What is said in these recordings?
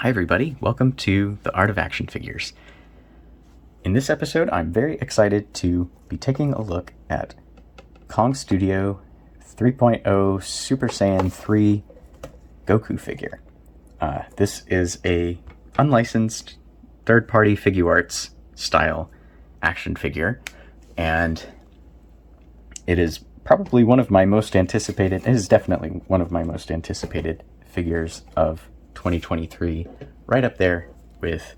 Hi everybody, welcome to The Art of Action Figures. In this episode, I'm very excited to be taking a look at Kong Studio 3.0 Super Saiyan 3 Goku figure. This is a unlicensed third-party Figuarts style action figure, and it is probably one of my most anticipated, it is definitely one of my most anticipated figures of 2023, right up there with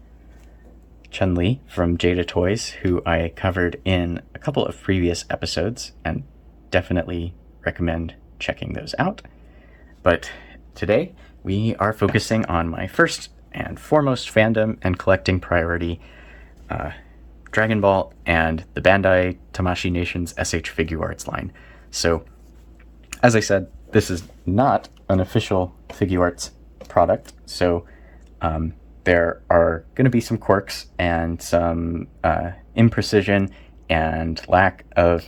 Chun-Li from Jada Toys, who I covered in a couple of previous episodes, and definitely recommend checking those out. But today, we are focusing on my first and foremost fandom and collecting priority, Dragon Ball and the Bandai Tamashii Nation's SH Figuarts line. So, as I said, this is not an official Figuarts product, so there are going to be some quirks and some imprecision and lack of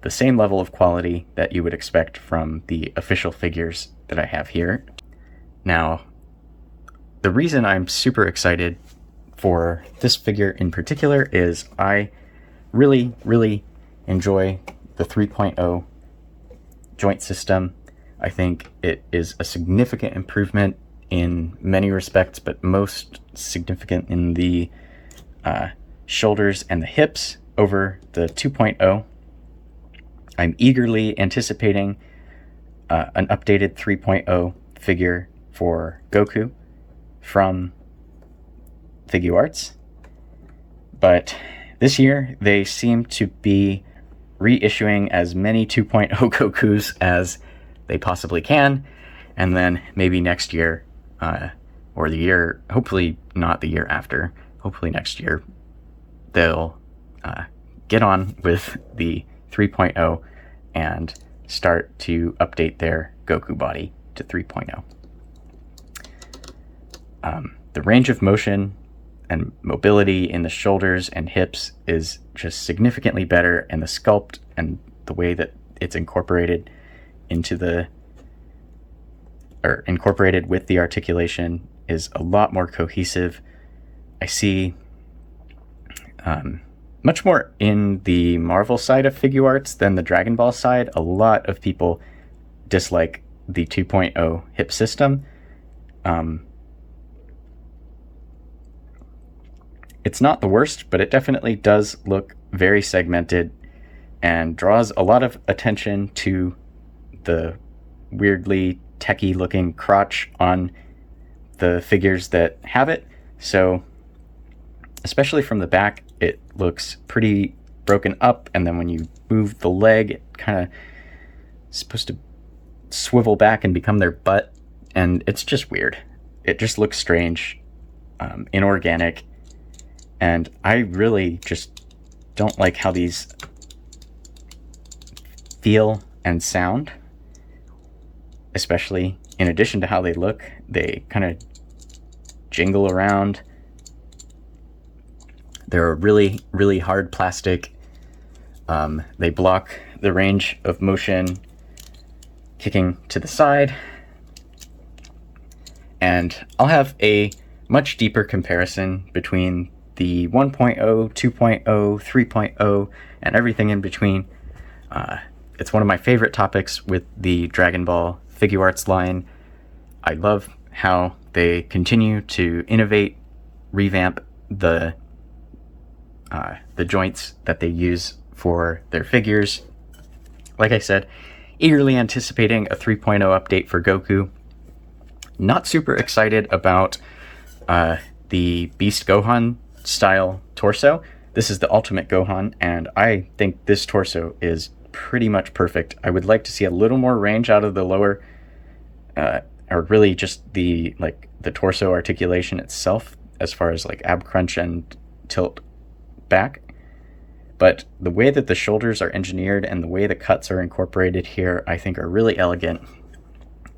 the same level of quality that you would expect from the official figures that I have here. Now, the reason I'm super excited for this figure in particular is I really, really enjoy the 3.0 joint system. I think it is a significant improvement in many respects, but most significant in the shoulders and the hips over the 2.0. I'm eagerly anticipating an updated 3.0 figure for Goku from Figuarts. But this year, they seem to be reissuing as many 2.0 Gokus as they possibly can, and then maybe next year, or the year, hopefully not the year after, hopefully next year, they'll get on with the 3.0 and start to update their Goku body to 3.0. The range of motion and mobility in the shoulders and hips is just significantly better, and the sculpt and the way that it's incorporated incorporated with the articulation is a lot more cohesive. I see much more in the Marvel side of Figuarts than the Dragon Ball side. A lot of people dislike the 2.0 hip system. It's not the worst, but it definitely does look very segmented and draws a lot of attention to the weirdly techie looking crotch on the figures that have it. So, especially from the back, it looks pretty broken up, and then when you move the leg, it kind of supposed to swivel back and become their butt, and it's just weird. It just looks strange, inorganic, and I really just don't like how these feel and sound, especially in addition to how they look. They kind of jingle around. They're really, really hard plastic. They block the range of motion kicking to the side. And I'll have a much deeper comparison between the 1.0, 2.0, 3.0, and everything in between. It's one of my favorite topics with the Dragon Ball Figuarts line. I love how they continue to innovate, revamp the joints that they use for their figures. Like I said, eagerly anticipating a 3.0 update for Goku. Not super excited about the Beast Gohan style torso. This is the Ultimate Gohan, and I think this torso is pretty much perfect. I would like to see a little more range out of the lower, or really just the torso articulation itself, as far as like ab crunch and tilt back. But the way that the shoulders are engineered and the way the cuts are incorporated here, I think are really elegant.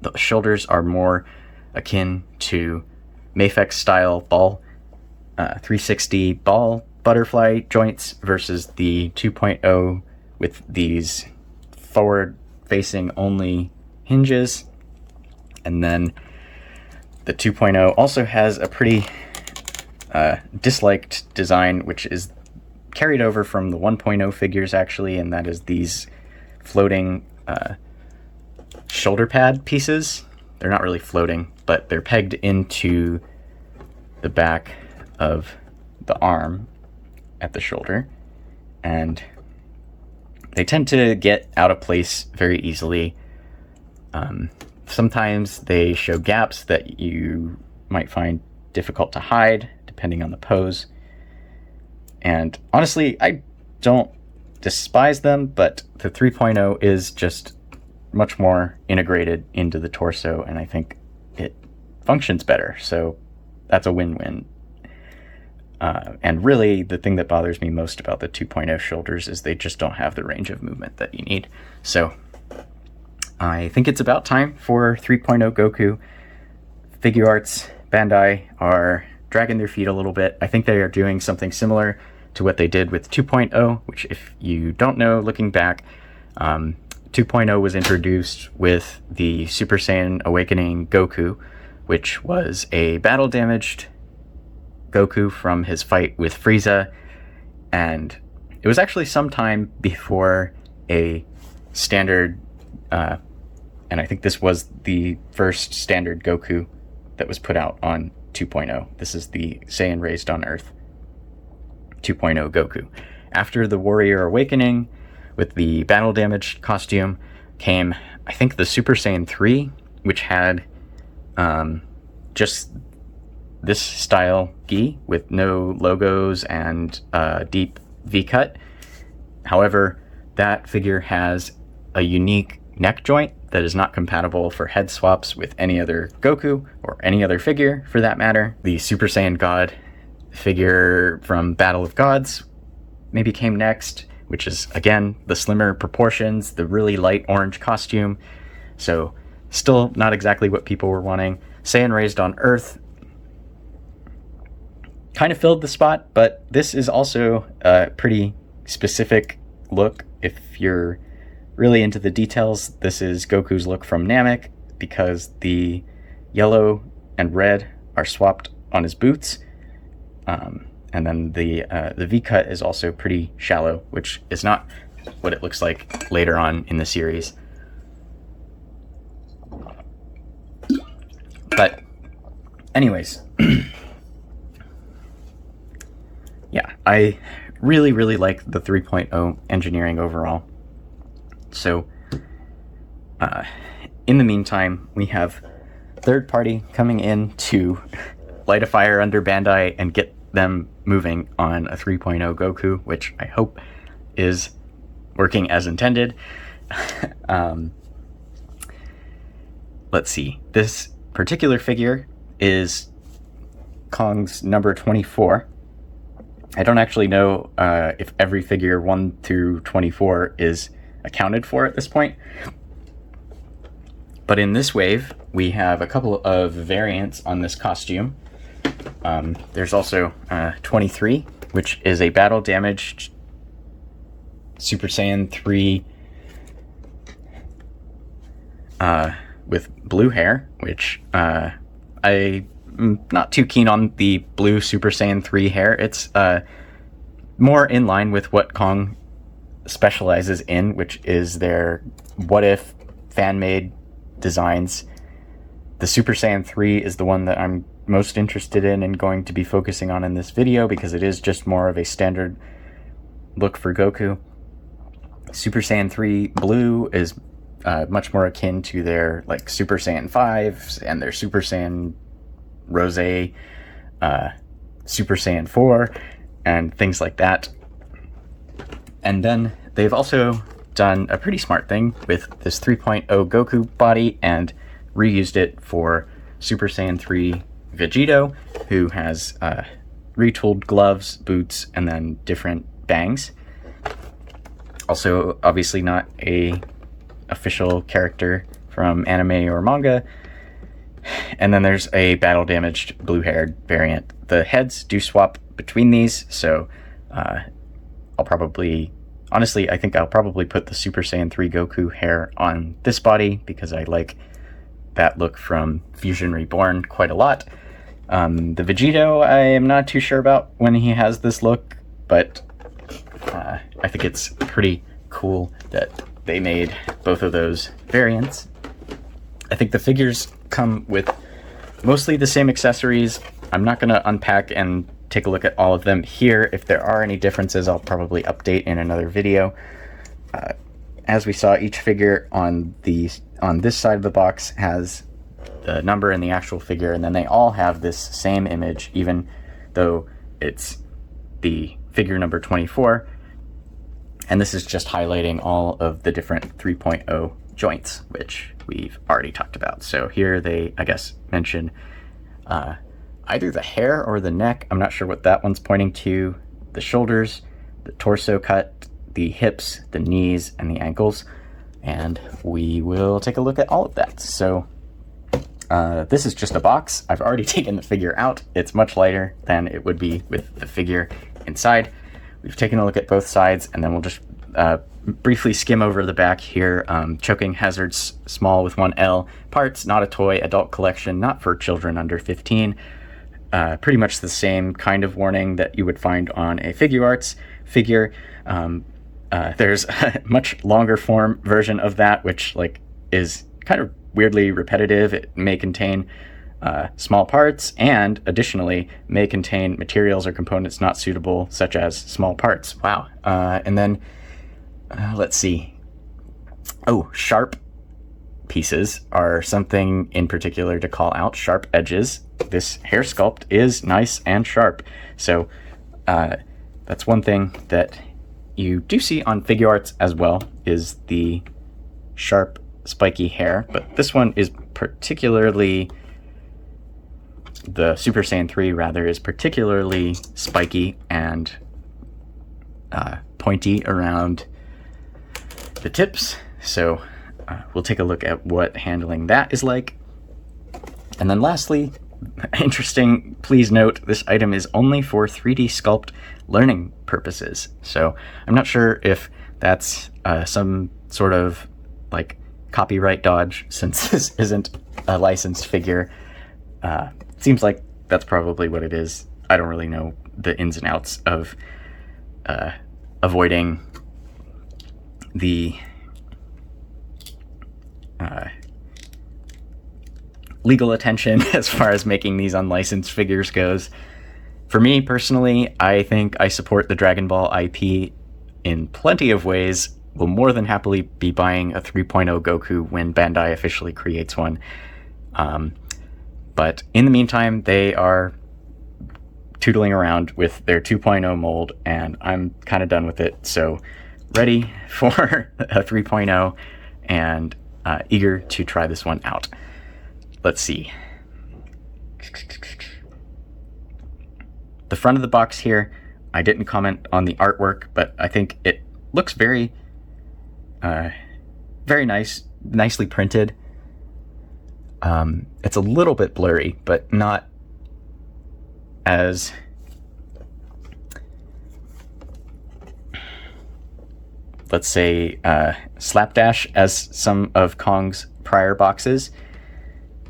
The shoulders are more akin to Mafex style ball 360 ball butterfly joints versus the 2.0 with these forward facing only hinges. And then The 2.0 also has a pretty disliked design, which is carried over from the 1.0 figures, actually, and that is these floating shoulder pad pieces. They're not really floating, but they're pegged into the back of the arm at the shoulder, and they tend to get out of place very easily. Sometimes they show gaps that you might find difficult to hide, depending on the pose. And honestly, I don't despise them, but the 3.0 is just much more integrated into the torso, and I think it functions better. So that's a win-win. And really, the thing that bothers me most about the 2.0 shoulders is they just don't have the range of movement that you need. So I think it's about time for 3.0 Goku. Figure Arts, Bandai are dragging their feet a little bit. I think they are doing something similar to what they did with 2.0, which, if you don't know, looking back, 2.0 was introduced with the Super Saiyan Awakening Goku, which was a battle-damaged Goku from his fight with Frieza, and it was actually some time before a standard, and I think this was the first standard Goku that was put out on 2.0. This is the Saiyan Raised on Earth 2.0 Goku. After the Warrior Awakening, with the battle damaged costume, came, I think, the Super Saiyan 3, which had just this style gi with no logos and deep V-cut. However, that figure has a unique neck joint that is not compatible for head swaps with any other Goku, or any other figure for that matter. The Super Saiyan God figure from Battle of Gods maybe came next, which is, again, the slimmer proportions, the really light orange costume. So still not exactly what people were wanting. Saiyan Raised on Earth kind of filled the spot, but this is also a pretty specific look. If you're really into the details, this is Goku's look from Namek, because the yellow and red are swapped on his boots. And then the V-cut is also pretty shallow, which is not what it looks like later on in the series. But anyways, yeah, I really, really like the 3.0 engineering overall. So in the meantime, we have third party coming in to light a fire under Bandai and get them moving on a 3.0 Goku, which I hope is working as intended. Let's see. This particular figure is Kong's number 24. I don't actually know if every figure 1 through 24 is accounted for at this point. But in this wave, we have a couple of variants on this costume. There's also 23, which is a battle-damaged Super Saiyan 3 with blue hair, which I'm not too keen on the blue Super Saiyan 3 hair. It's more in line with what Kong specializes in, which is their what-if fan-made designs. The Super Saiyan 3 is the one that I'm most interested in and going to be focusing on in this video, because it is just more of a standard look for Goku. Super Saiyan 3 Blue is much more akin to their like Super Saiyan 5s and their Super Saiyan Rose, Super Saiyan 4, and things like that. And then they've also done a pretty smart thing with this 3.0 Goku body and reused it for Super Saiyan 3 Vegito, who has retooled gloves, boots, and then different bangs. Also, obviously not a official character from anime or manga. And then there's a battle-damaged blue-haired variant. The heads do swap between these, so I'll probably... Honestly, I think I'll probably put the Super Saiyan 3 Goku hair on this body, because I like that look from Fusion Reborn quite a lot. The Vegito, I am not too sure about when he has this look, but I think it's pretty cool that they made both of those variants. I think the figures come with mostly the same accessories. I'm not going to unpack and take a look at all of them here. If there are any differences, I'll probably update in another video. As we saw, each figure on this side of the box has the number and the actual figure, and then they all have this same image, even though it's the figure number 24. And this is just highlighting all of the different 3.0 joints, which we've already talked about. So here they, I guess, mention either the hair or the neck. I'm not sure what that one's pointing to. The shoulders, the torso cut, the hips, the knees, and the ankles. And we will take a look at all of that. So this is just a box. I've already taken the figure out. It's much lighter than it would be with the figure inside. We've taken a look at both sides, and then we'll just briefly skim over the back here. Choking hazards, small with 1L. Parts, not a toy. Adult collection, not for children under 15. Pretty much the same kind of warning that you would find on a Figuarts figure. There's a much longer form version of that, which is kind of weirdly repetitive. It may contain small parts, and additionally may contain materials or components not suitable, such as small parts. Wow. And then let's see. Oh, sharp pieces are something in particular to call out. Sharp edges. This hair sculpt is nice and sharp. So that's one thing that you do see on Figuarts as well, is the sharp, spiky hair. But this one is particularly, the Super Saiyan 3 rather, is particularly spiky and pointy around the tips. So we'll take a look at what handling that is like. And then lastly, interesting, please note, this item is only for 3D Sculpt learning purposes. So I'm not sure if that's some sort of copyright dodge, since this isn't a licensed figure. Seems like that's probably what it is. I don't really know the ins and outs of avoiding the legal attention as far as making these unlicensed figures goes. For me personally, I think I support the Dragon Ball IP in plenty of ways. Will more than happily be buying a 3.0 Goku when Bandai officially creates one. But in the meantime, they are tootling around with their 2.0 mold, and I'm kind of done with it. So ready for a 3.0 and eager to try this one out. Let's see. The front of the box here, I didn't comment on the artwork, but I think it looks very nice, nicely printed. It's a little bit blurry, but not as let's say slapdash as some of Kong's prior boxes.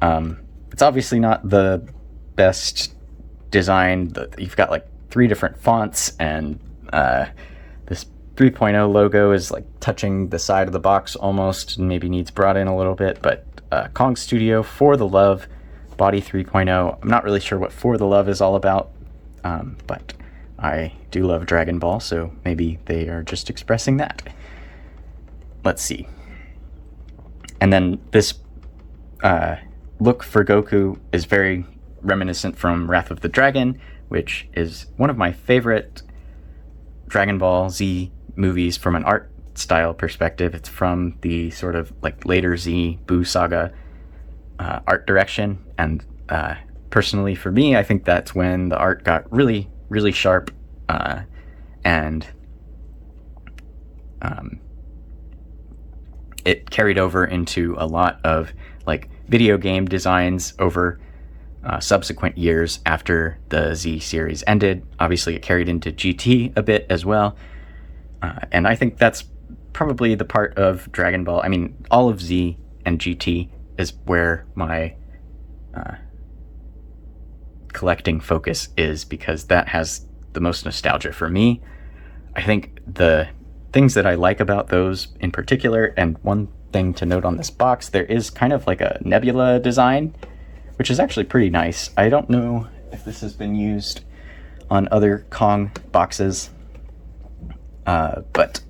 It's obviously not the best design. You've got 3 different fonts, and this 3.0 logo is touching the side of the box almost, and maybe needs brought in a little bit. But Kong Studio, For the Love, Body 3.0. I'm not really sure what For the Love is all about, but I do love Dragon Ball, so maybe they are just expressing that. Let's see. And then this look for Goku is very reminiscent from Wrath of the Dragon, which is one of my favorite Dragon Ball Z movies from an art style perspective. It's from the sort of later Z Buu Saga art direction, and personally for me, I think that's when the art got really, really sharp, and it carried over into a lot of video game designs over subsequent years after the Z series ended. Obviously, it carried into GT a bit as well, and I think that's probably the part of Dragon Ball. I mean, all of Z and GT is where my collecting focus is, because that has the most nostalgia for me. I think the things that I like about those in particular, and one thing to note on this box, there is kind of like a nebula design, which is actually pretty nice. I don't know if this has been used on other Kong boxes, but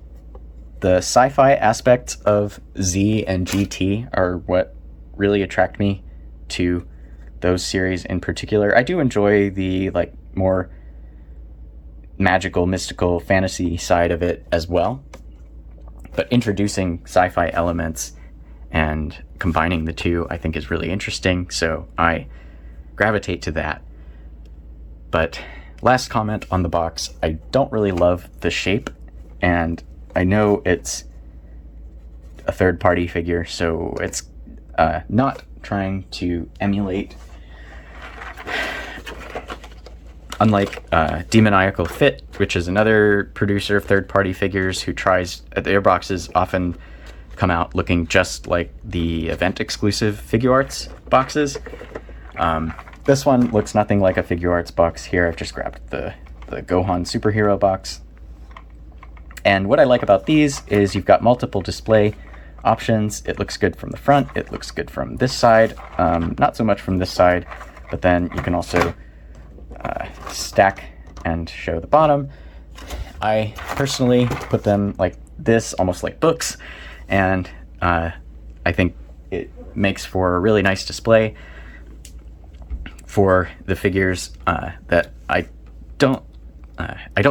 the sci-fi aspects of Z and GT are what really attract me to those series in particular. I do enjoy the like more magical, mystical, fantasy side of it as well, but introducing sci-fi elements and combining the two I think is really interesting, so I gravitate to that. But last comment on the box, I don't really love the shape, and I know it's a third-party figure, so it's not trying to emulate, unlike Demoniacal Fit, which is another producer of third-party figures who tries, their boxes often come out looking just like the event-exclusive Figure Arts boxes. This one looks nothing like a Figure Arts box here. I've just grabbed the Gohan superhero box. And what I like about these is you've got multiple display options. It looks good from the front. It looks good from this side. Not so much from this side, but then you can also stack and show the bottom. I personally put them like this, almost like books, and I think it makes for a really nice display for the figures that I don't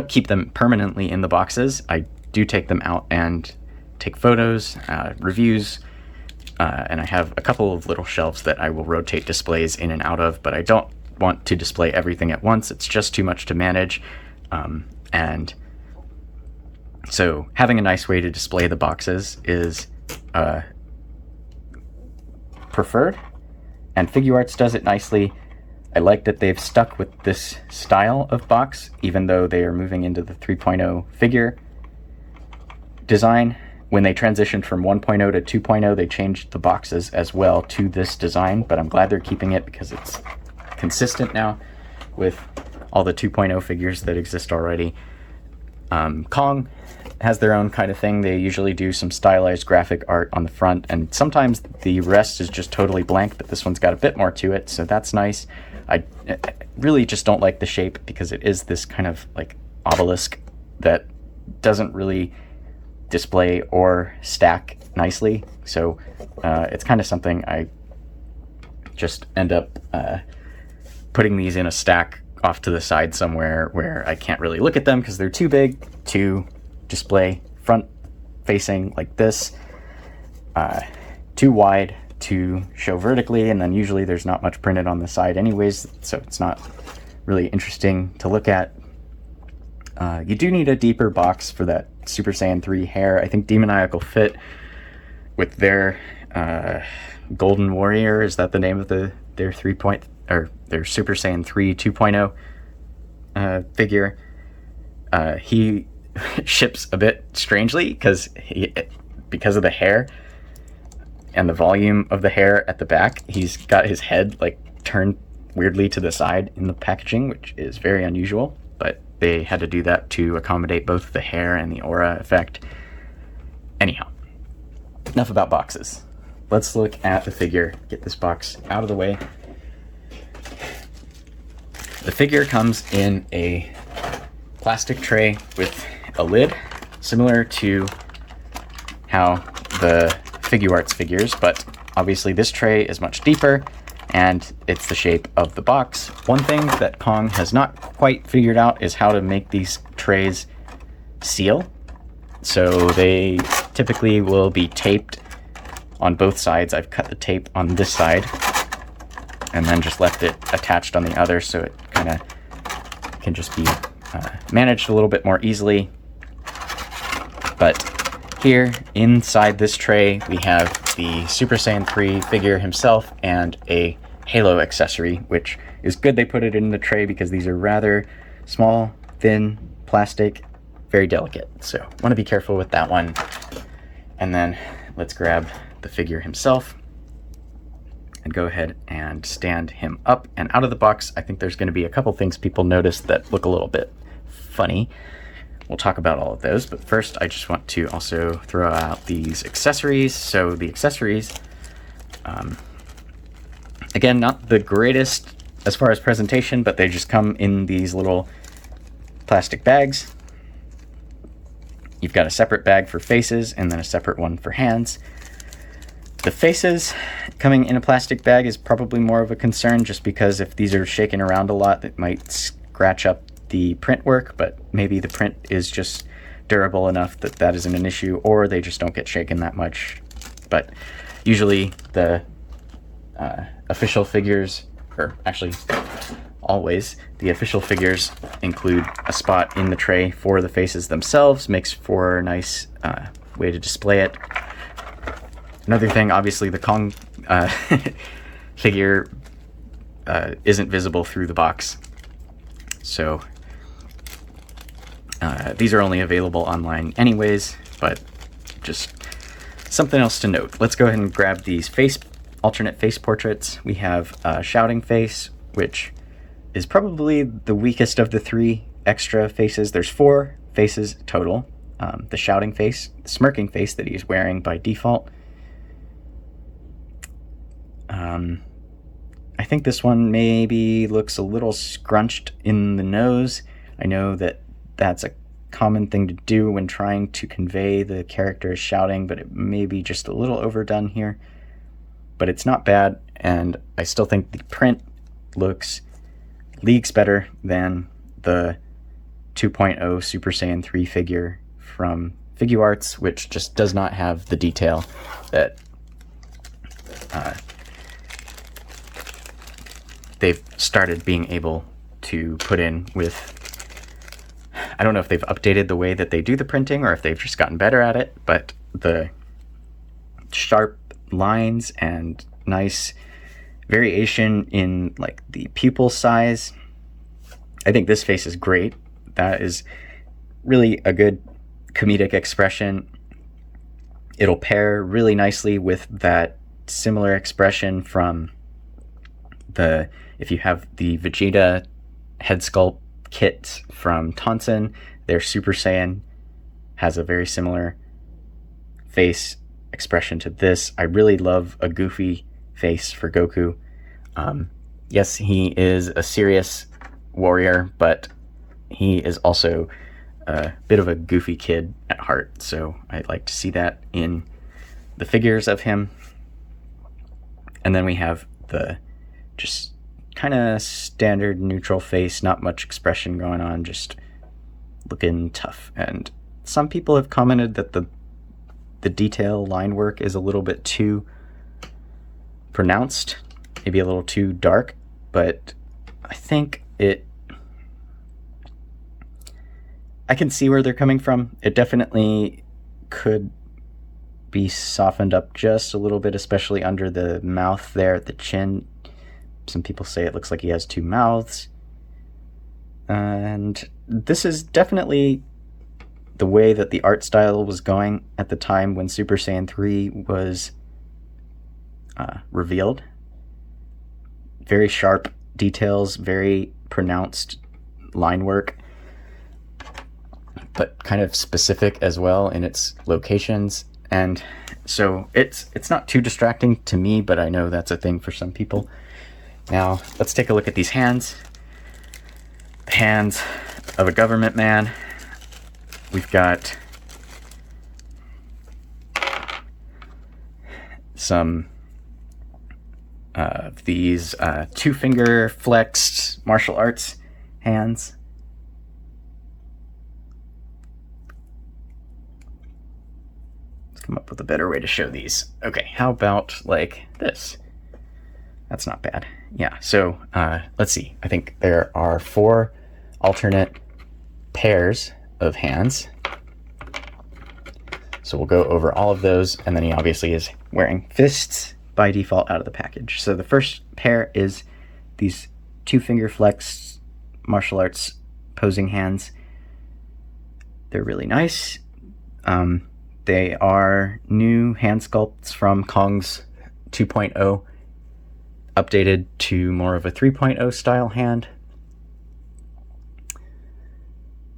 keep them permanently in the boxes. I do take them out and take photos, reviews, and I have a couple of little shelves that I will rotate displays in and out of, but I don't want to display everything at once. It's just too much to manage. And so having a nice way to display the boxes is preferred, and Figure Arts does it nicely. I like that they've stuck with this style of box, even though they are moving into the 3.0 figure design. When they transitioned from 1.0 to 2.0, they changed the boxes as well to this design, but I'm glad they're keeping it because it's consistent now with all the 2.0 figures that exist already. Kong has their own kind of thing. They usually do some stylized graphic art on the front, and sometimes the rest is just totally blank, but this one's got a bit more to it, so that's nice. I really just don't like the shape because it is this kind of like obelisk that doesn't really display or stack nicely, so it's kind of something I just end up putting these in a stack off to the side somewhere where I can't really look at them because they're too big to display front facing like this, too wide to show vertically, and then usually there's not much printed on the side anyways, so it's not really interesting to look at. You do need a deeper box for that Super Saiyan 3 hair. I think Demoniacal Fit with their Golden Warrior, is that the name of their their Super Saiyan 3 2.0 figure? He ships a bit strangely because of the hair and the volume of the hair at the back. He's got his head like turned weirdly to the side in the packaging, which is very unusual, but they had to do that to accommodate both the hair and the aura effect. Anyhow, enough about boxes. Let's look at the figure. Get this box out of the way. The figure comes in a plastic tray with a lid, similar to how the Figure Arts figures, but obviously this tray is much deeper and it's the shape of the box. One thing that Kong has not quite figured out is how to make these trays seal. So they typically will be taped on both sides. I've cut the tape on this side and then just left it attached on the other, so it kind of can just be managed a little bit more easily. But here inside this tray we have the Super Saiyan 3 figure himself and a halo accessory, which is good they put it in the tray because these are rather small, thin, plastic, very delicate. So want to be careful with that one. And then let's grab the figure himself. and go ahead and stand him up and out of the box. I think there's going to be a couple things people notice that look a little bit funny. We'll talk about all of those, but first I just want to also throw out these accessories. So the accessories, again, not the greatest as far as presentation, but they just come in these little plastic bags. You've got a separate bag for faces and then a separate one for hands. The faces coming in a plastic bag is probably more of a concern, just because if these are shaken around a lot, it might scratch up the print work, but maybe the print is just durable enough that that isn't an issue, or they just don't get shaken that much. But usually the official figures, or actually always, the official figures include a spot in the tray for the faces themselves. Makes for a nice way to display it. Another thing, obviously, the Kong figure isn't visible through the box. So these are only available online anyways, but just something else to note. Let's go ahead and grab these alternate face portraits. We have Shouting Face, which is probably the weakest of the three extra faces. There's 4 faces total. The Shouting Face, the Smirking Face that he's wearing by default. I think this one maybe looks a little scrunched in the nose. I know that that's a common thing to do when trying to convey the character as shouting, but it may be just a little overdone here. But it's not bad, and I still think the print looks leagues better than the 2.0 Super Saiyan 3 figure from Figuarts, which just does not have the detail that they've started being able to put in with. I don't know if they've updated the way that they do the printing or if they've just gotten better at it, but the sharp lines and nice variation in like the pupil size. I think this face is great. That is really a good comedic expression. It'll pair really nicely with that similar expression from if you have the Vegeta head sculpt kit from Tonson, their Super Saiyan has a very similar face expression to this. I really love a goofy face for Goku. Yes, he is a serious warrior, but he is also a bit of a goofy kid at heart, so I'd like to see that in the figures of him. And then we have the just kind of standard neutral face, not much expression going on, just looking tough. And some people have commented that the detail line work is a little bit too pronounced, maybe a little too dark, but I think I can see where they're coming from. It definitely could be softened up just a little bit, especially under the mouth there at the chin. Some people say it looks like he has 2 mouths. And this is definitely the way that the art style was going at the time when Super Saiyan 3 was revealed. Very sharp details, very pronounced line work, but kind of specific as well in its locations. And so it's not too distracting to me, but I know that's a thing for some people. Now, let's take a look at these hands. The hands of a government man. We've got some of these 2-finger flexed martial arts hands. Let's come up with a better way to show these. Okay, how about like this? That's not bad. Yeah, so let's see. I think there are 4 alternate pairs of hands. So we'll go over all of those, and then he obviously is wearing fists by default out of the package. So the first pair is these 2-finger flex martial arts posing hands. They're really nice. They are new hand sculpts from Kong's 2.0 updated to more of a 3.0 style hand.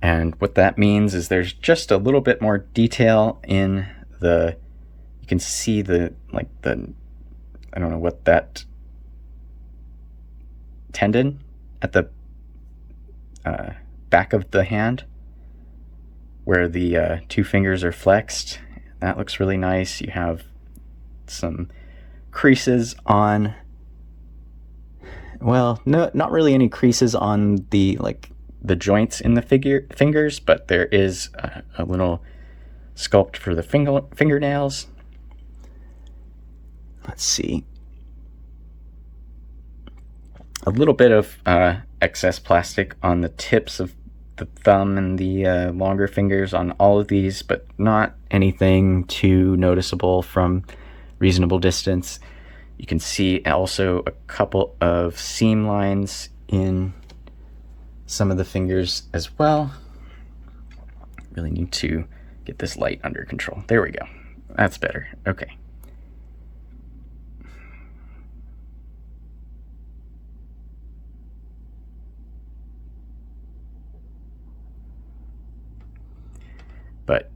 And what that means is there's just a little bit more detail in the, you can see the, like the, I don't know what that tendon at the back of the hand where the two fingers are flexed. That looks really nice. You have some creases on, well, no, not really any creases on the the joints in the fingers, but there is a little sculpt for the fingernails. Let's see. A little bit of excess plastic on the tips of the thumb and the longer fingers on all of these, but not anything too noticeable from reasonable distance. You can see also a couple of seam lines in some of the fingers as well. Really need to get this light under control. There we go. That's better. Okay. But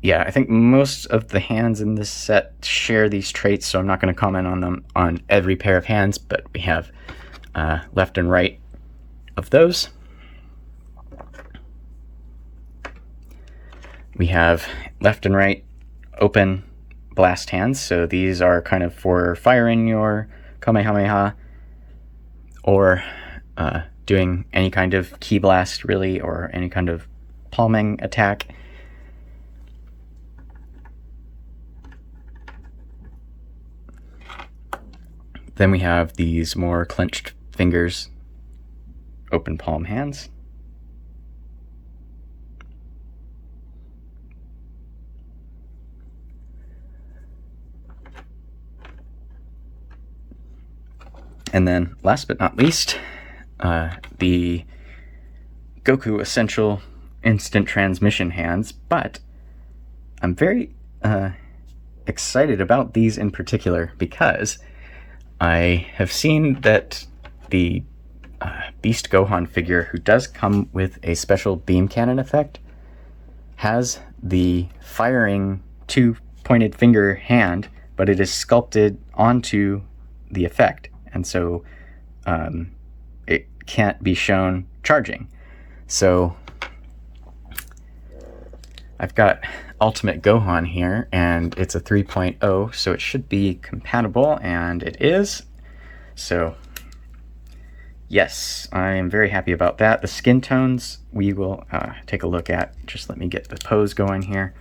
yeah, I think most of the hands in this set share these traits, so I'm not going to comment on them on every pair of hands, but we have left and right of those. We have left and right open blast hands, so these are kind of for firing your Kamehameha or doing any kind of ki blast really, or any kind of palming attack. Then we have these more clenched fingers, open palm hands. And then last but not least, the Goku Essential Instant Transmission hands, but I'm very excited about these in particular because I have seen that the Beast Gohan figure, who does come with a special beam cannon effect, has the firing two-pointed finger hand, but it is sculpted onto the effect, and so it can't be shown charging. So I've got Ultimate Gohan here, and it's a 3.0, so it should be compatible, and it is. So yes, I am very happy about that. The skin tones we will take a look at. Just let me get the pose going here.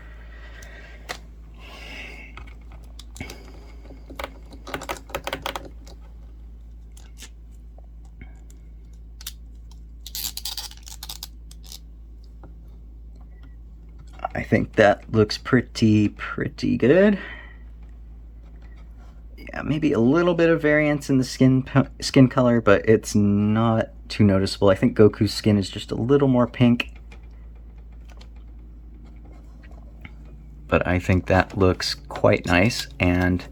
I think that looks pretty good. Yeah, maybe a little bit of variance in the skin color, but it's not too noticeable. I think Goku's skin is just a little more pink. But I think that looks quite nice, and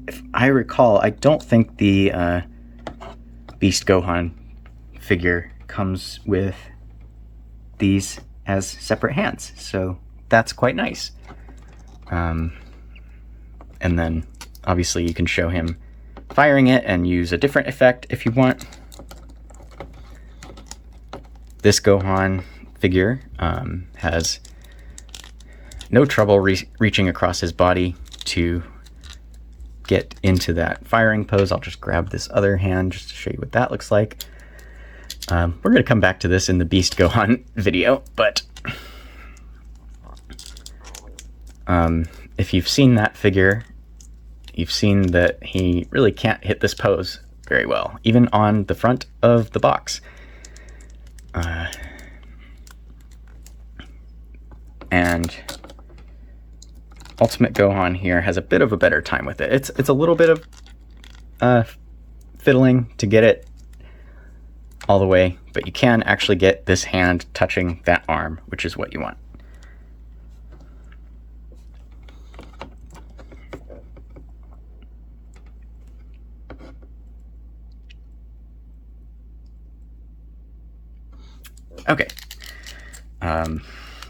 if I recall, I don't think the Beast Gohan figure comes with these as separate hands, so that's quite nice. And then obviously you can show him firing it and use a different effect if you want. This Gohan figure has no trouble reaching across his body to get into that firing pose. I'll just grab this other hand just to show you what that looks like. We're going to come back to this in the Beast Gohan video, but if you've seen that figure, you've seen that he really can't hit this pose very well, even on the front of the box. And Ultimate Gohan here has a bit of a better time with it. It's a little bit of fiddling to get it all the way, but you can actually get this hand touching that arm, which is what you want. Okay.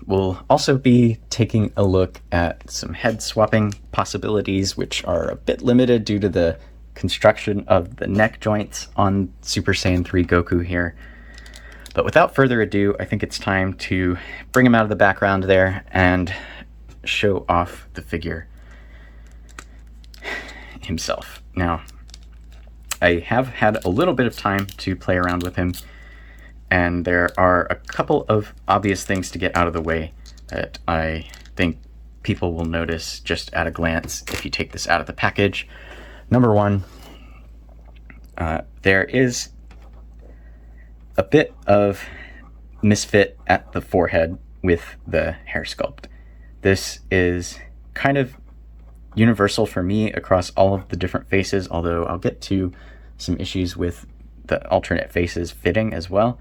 We'll also be taking a look at some head swapping possibilities, which are a bit limited due to the construction of the neck joints on Super Saiyan 3 Goku here. But without further ado, I think it's time to bring him out of the background there and show off the figure himself. Now, I have had a little bit of time to play around with him, and there are a couple of obvious things to get out of the way that I think people will notice just at a glance if you take this out of the package. Number one, there is a bit of misfit at the forehead with the hair sculpt. This is kind of universal for me across all of the different faces, although I'll get to some issues with the alternate faces fitting as well.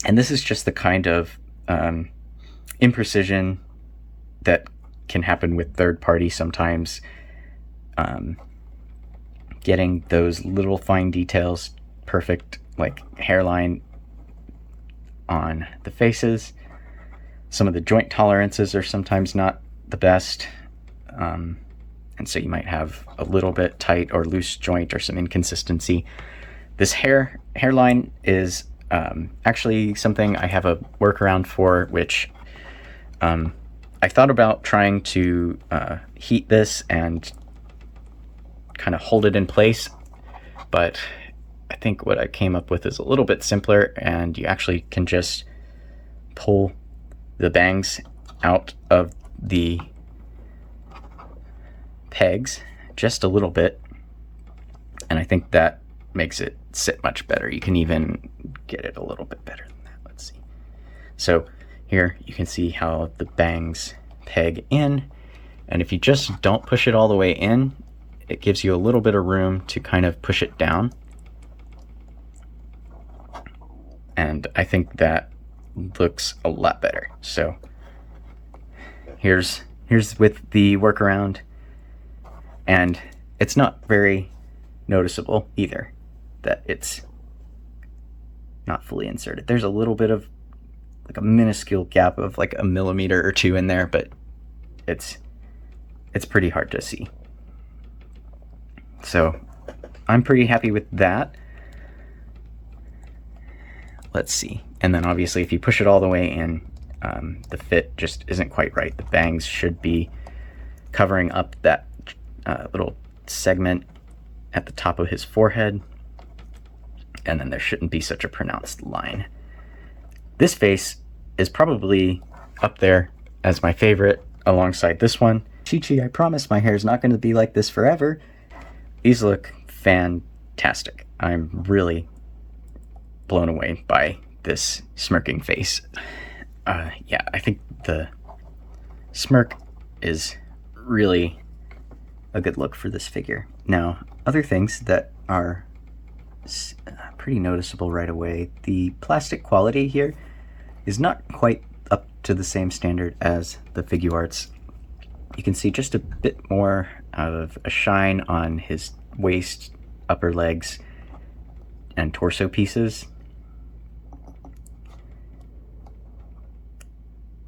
And this is just the kind of imprecision that can happen with third party sometimes. Getting those little fine details perfect, like hairline on the faces. Some of the joint tolerances are sometimes not the best. And so you might have a little bit tight or loose joint or some inconsistency. This hairline is actually something I have a workaround for, which I thought about trying to heat this and kind of hold it in place, but I think what I came up with is a little bit simpler, and you actually can just pull the bangs out of the pegs just a little bit, and I think that makes it sit much better. You can even get it a little bit better than that. Let's see. So here you can see how the bangs peg in, and if you just don't push it all the way in, it gives you a little bit of room to kind of push it down. And I think that looks a lot better. So here's with the workaround, and it's not very noticeable either that it's not fully inserted. There's a little bit of like a minuscule gap of like a millimeter or two in there, but it's pretty hard to see. So I'm pretty happy with that. Let's see. And then obviously if you push it all the way in, the fit just isn't quite right. The bangs should be covering up that little segment at the top of his forehead, and then there shouldn't be such a pronounced line. This face is probably up there as my favorite alongside this one. Chi-Chi, I promise my hair is not going to be like this forever. These look fantastic. I'm really blown away by this smirking face. Yeah, I think the smirk is really a good look for this figure. Now, other things that are pretty noticeable right away, the plastic quality here is not quite up to the same standard as the Figuarts. You can see just a bit more of a shine on his waist, upper legs, and torso pieces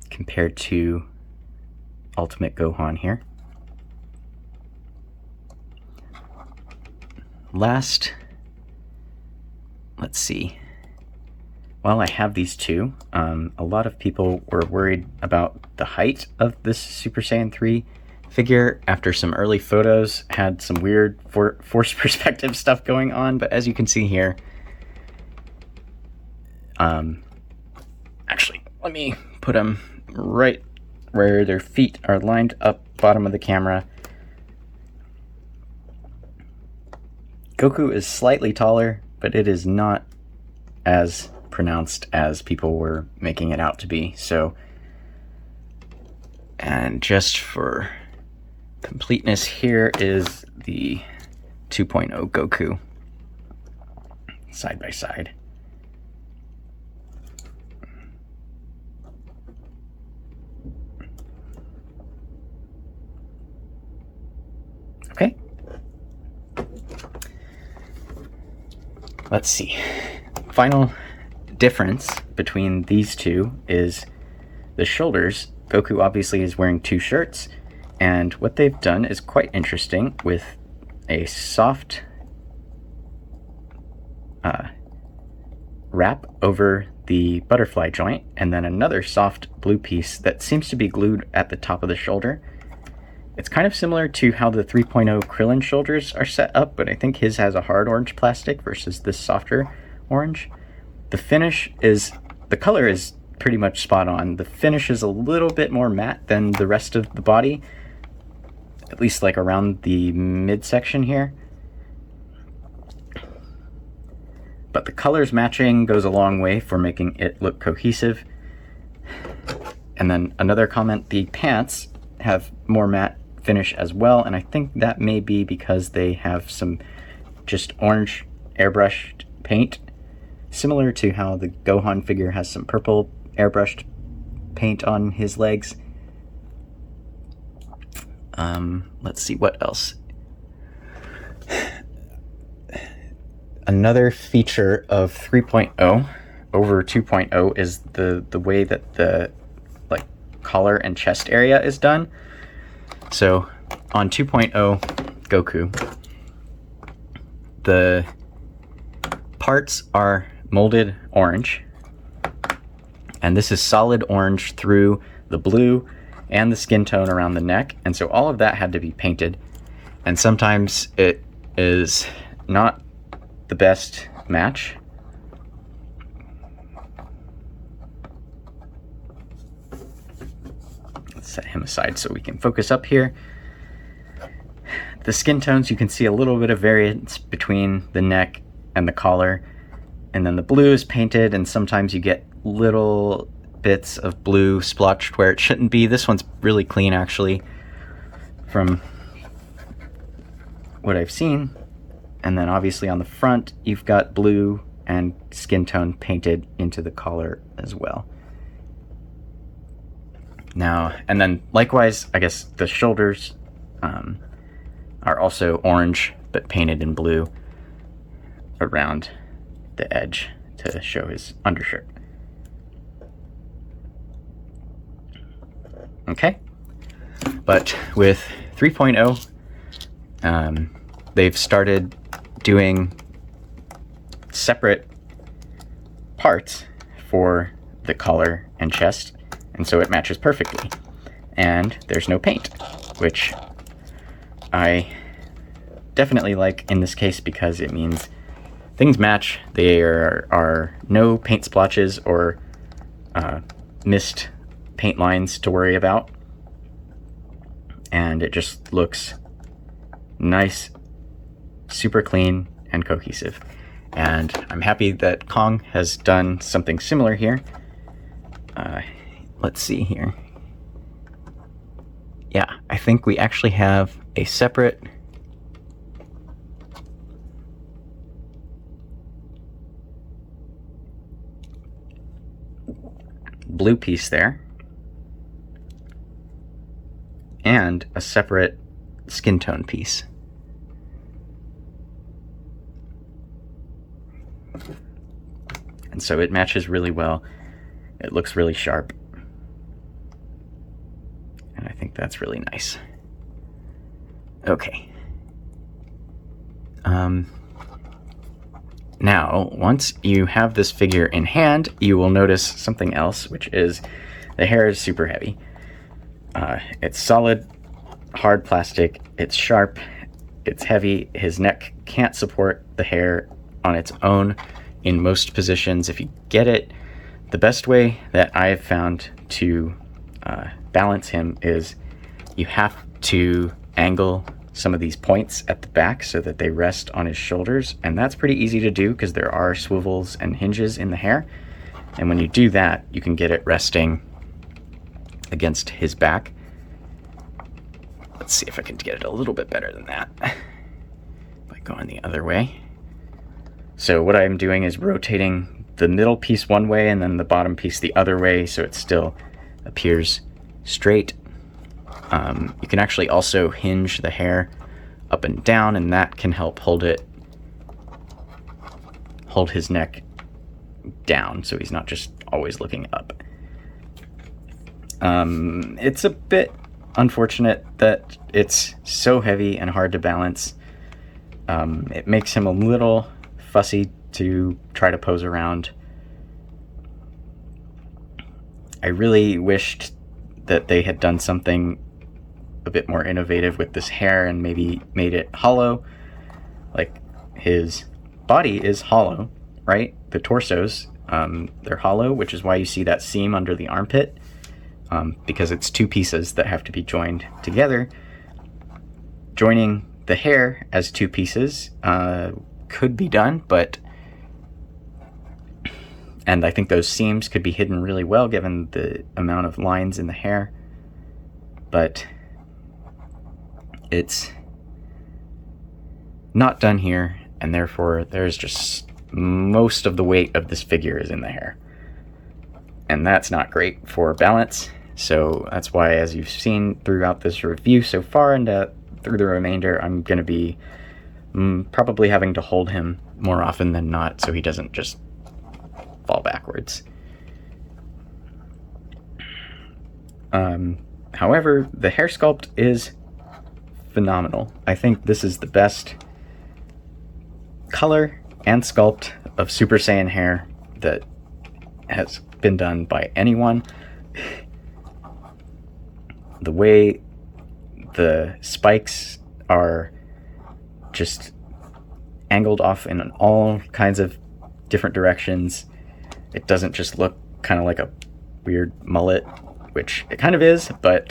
compared to Ultimate Gohan here. Last, let's see. While I have these two, a lot of people were worried about the height of this Super Saiyan 3 figure after some early photos had some weird forced perspective stuff going on, but as you can see here, actually, let me put them right where their feet are lined up bottom of the camera. Goku is slightly taller, but it is not as pronounced as people were making it out to be. So, and just for completeness, here is the 2.0 Goku side by side. Okay. Let's see. Final difference between these two is the shoulders. Goku obviously is wearing two shirts, and what they've done is quite interesting with a soft wrap over the butterfly joint, and then another soft blue piece that seems to be glued at the top of the shoulder. It's kind of similar to how the 3.0 Krillin shoulders are set up, but I think his has a hard orange plastic versus this softer orange. The finish is, the color is pretty much spot on. The finish is a little bit more matte than the rest of the body, at least like around the midsection here. But the colors matching goes a long way for making it look cohesive. And then another comment, the pants have more matte finish as well, and I think that may be because they have some just orange airbrushed paint, similar to how the Gohan figure has some purple airbrushed paint on his legs. Let's see what else. Another feature of 3.0 over 2.0 is the way that the collar and chest area is done. So on 2.0 Goku, the parts are molded orange, and this is solid orange through the blue and the skin tone around the neck, and so all of that had to be painted, and sometimes it is not the best match. Set him aside so we can focus up here. The skin tones, you can see a little bit of variance between the neck and the collar, and then the blue is painted, and sometimes you get little bits of blue splotched where it shouldn't be. This one's really clean actually from what I've seen. And then obviously on the front you've got blue and skin tone painted into the collar as well. Now, and then likewise, I guess the shoulders are also orange, but painted in blue around the edge to show his undershirt. Okay, but with 3.0, they've started doing separate parts for the collar and chest, and so it matches perfectly. And there's no paint, which I definitely like in this case because it means things match. There are no paint splotches or missed paint lines to worry about, and it just looks nice, super clean, and cohesive. And I'm happy that Kong has done something similar here. Let's see here. Yeah, I think we actually have a separate blue piece there and a separate skin tone piece. And so it matches really well. It looks really sharp. And I think that's really nice. Okay. Now, once you have this figure in hand, you will notice something else, which is the hair is super heavy. It's solid, hard plastic, it's sharp, it's heavy. His neck can't support the hair on its own in most positions. If you get it, the best way that I've found to balance him is you have to angle some of these points at the back so that they rest on his shoulders, and that's pretty easy to do because there are swivels and hinges in the hair, and when you do that you can get it resting against his back. Let's see if I can get it a little bit better than that by going the other way. So what I'm doing is rotating the middle piece one way and then the bottom piece the other way so it still appears straight. You can actually also hinge the hair up and down, and that can help hold his neck down, so he's not just always looking up. It's a bit unfortunate that it's so heavy and hard to balance. It makes him a little fussy to try to pose around. I really wished that they had done something a bit more innovative with this hair and maybe made it hollow. Like, his body is hollow, right? The torsos, they're hollow, which is why you see that seam under the armpit, because it's two pieces that have to be joined together. Joining the hair as two pieces could be done, and I think those seams could be hidden really well given the amount of lines in the hair, but it's not done here, and therefore there's just most of the weight of this figure is in the hair, and that's not great for balance. So that's why, as you've seen throughout this review so far and through the remainder, I'm going to be probably having to hold him more often than not so he doesn't just fall backwards. However, the hair sculpt is phenomenal. I think this is the best color and sculpt of Super Saiyan hair that has been done by anyone. The way the spikes are just angled off in all kinds of different directions. It doesn't just look kind of like a weird mullet, which it kind of is, but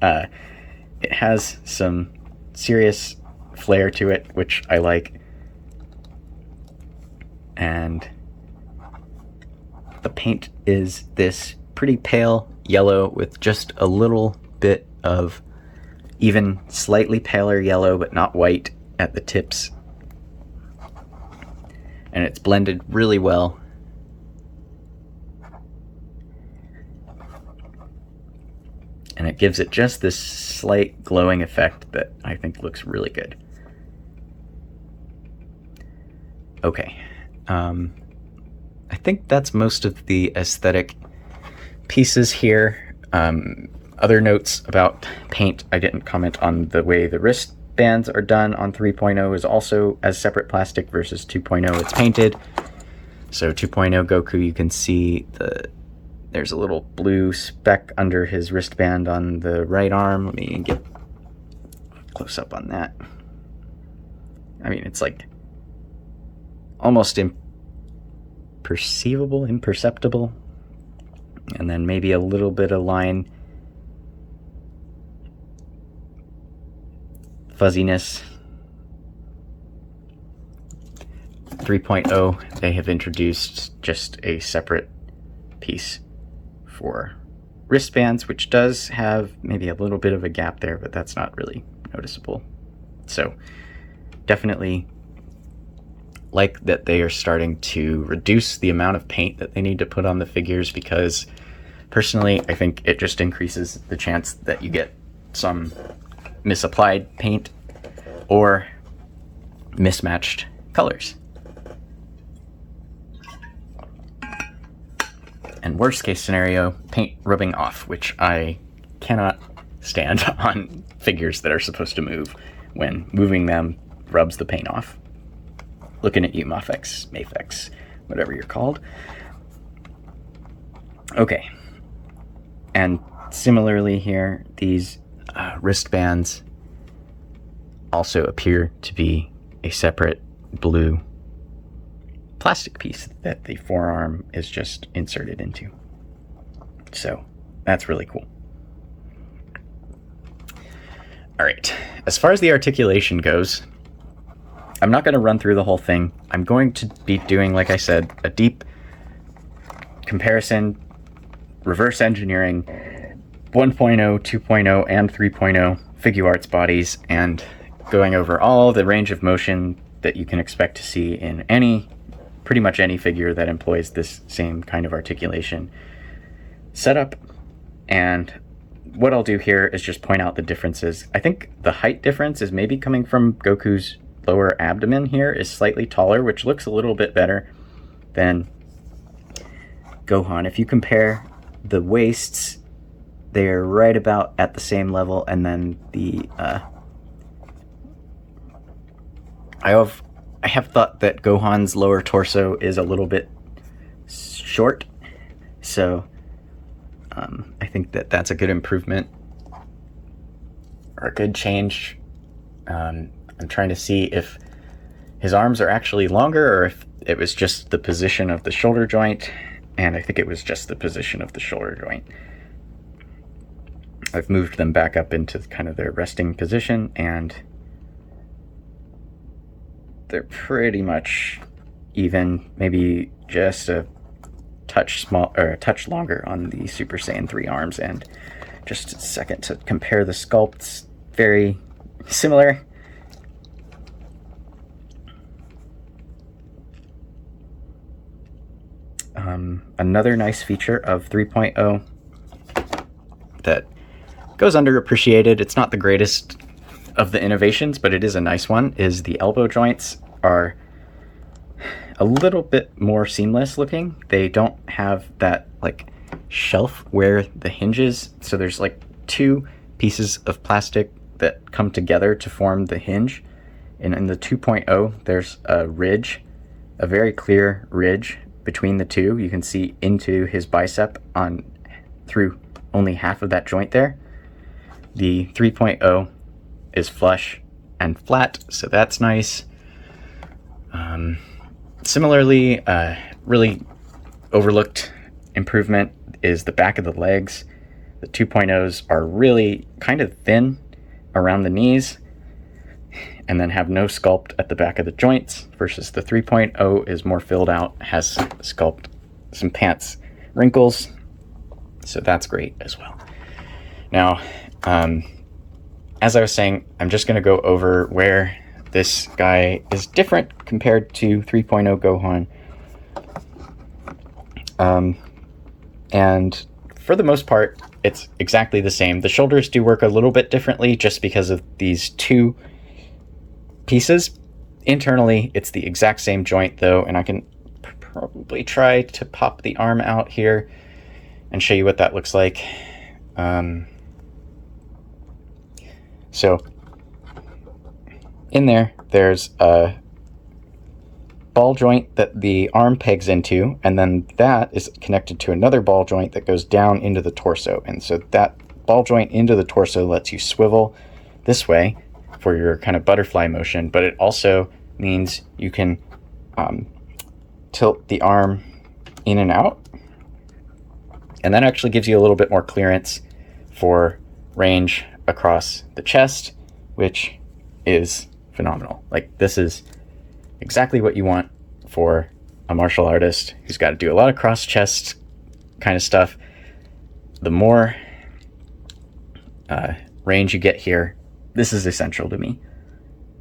it has some serious flair to it, which I like. And the paint is this pretty pale yellow with just a little bit of even slightly paler yellow, but not white at the tips. And it's blended really well. And it gives it just this slight glowing effect that I think looks really good. Okay. I think that's most of the aesthetic pieces here. Other notes about paint: I didn't comment on the way the wristbands are done on 3.0 is also as separate plastic versus 2.0 it's painted. So 2.0 Goku, you can see there's a little blue speck under his wristband on the right arm. Let me get close up on that. I mean, it's like almost imperceptible. And then maybe a little bit of line fuzziness. 3.0, they have introduced just a separate piece for wristbands, which does have maybe a little bit of a gap there, but that's not really noticeable. So definitely like that they are starting to reduce the amount of paint that they need to put on the figures, because personally I think it just increases the chance that you get some misapplied paint or mismatched colors. And worst case scenario, paint rubbing off, which I cannot stand on figures that are supposed to move. When moving them rubs the paint off. Looking at you, Mafex, whatever you're called. Okay. And similarly here, these wristbands also appear to be a separate blue plastic piece that the forearm is just inserted into. So that's really cool. All right, as far as the articulation goes, I'm not going to run through the whole thing. I'm going to be doing, like I said, a deep comparison, reverse engineering 1.0, 2.0, and 3.0 Figuarts bodies, and going over all the range of motion that you can expect to see in pretty much any figure that employs this same kind of articulation setup. And what I'll do here is just point out the differences. I think the height difference is maybe coming from Goku's lower abdomen here is slightly taller, which looks a little bit better than Gohan. If you compare the waists, they're right about at the same level, and then the I have thought that Gohan's lower torso is a little bit short, so I think that that's a good improvement or a good change. I'm trying to see if his arms are actually longer or if it was just the position of the shoulder joint, and I think it was just the position of the shoulder joint. I've moved them back up into kind of their resting position, and they're pretty much even, maybe just a touch small or a touch longer on the Super Saiyan 3 arms. And just a second to compare the sculpts, very similar. Another nice feature of 3.0 that goes underappreciated, it's not the greatest of the innovations, but it is a nice one, is the elbow joints are a little bit more seamless looking. They don't have that like shelf where the hinges, so there's like two pieces of plastic that come together to form the hinge, and in the 2.0 there's a ridge, a very clear ridge between the two. You can see into his bicep on through only half of that joint there. The 3.0 is flush and flat, so that's nice. Similarly, really overlooked improvement is the back of the legs. The 2.0s are really kind of thin around the knees and then have no sculpt at the back of the joints, versus the 3.0 is more filled out, has sculpt, some pants wrinkles, so that's great as well. Now, as I was saying, I'm just going to go over where this guy is different compared to 3.0 Gohan. And for the most part, it's exactly the same. The shoulders do work a little bit differently just because of these two pieces. Internally, it's the exact same joint though, and I can probably try to pop the arm out here and show you what that looks like. So in there's a ball joint that the arm pegs into, and then that is connected to another ball joint that goes down into the torso. And so that ball joint into the torso lets you swivel this way for your kind of butterfly motion, but it also means you can tilt the arm in and out, and that actually gives you a little bit more clearance for range across the chest, which is phenomenal. Like, this is exactly what you want for a martial artist who's got to do a lot of cross chest kind of stuff. The more range you get here, this is essential to me,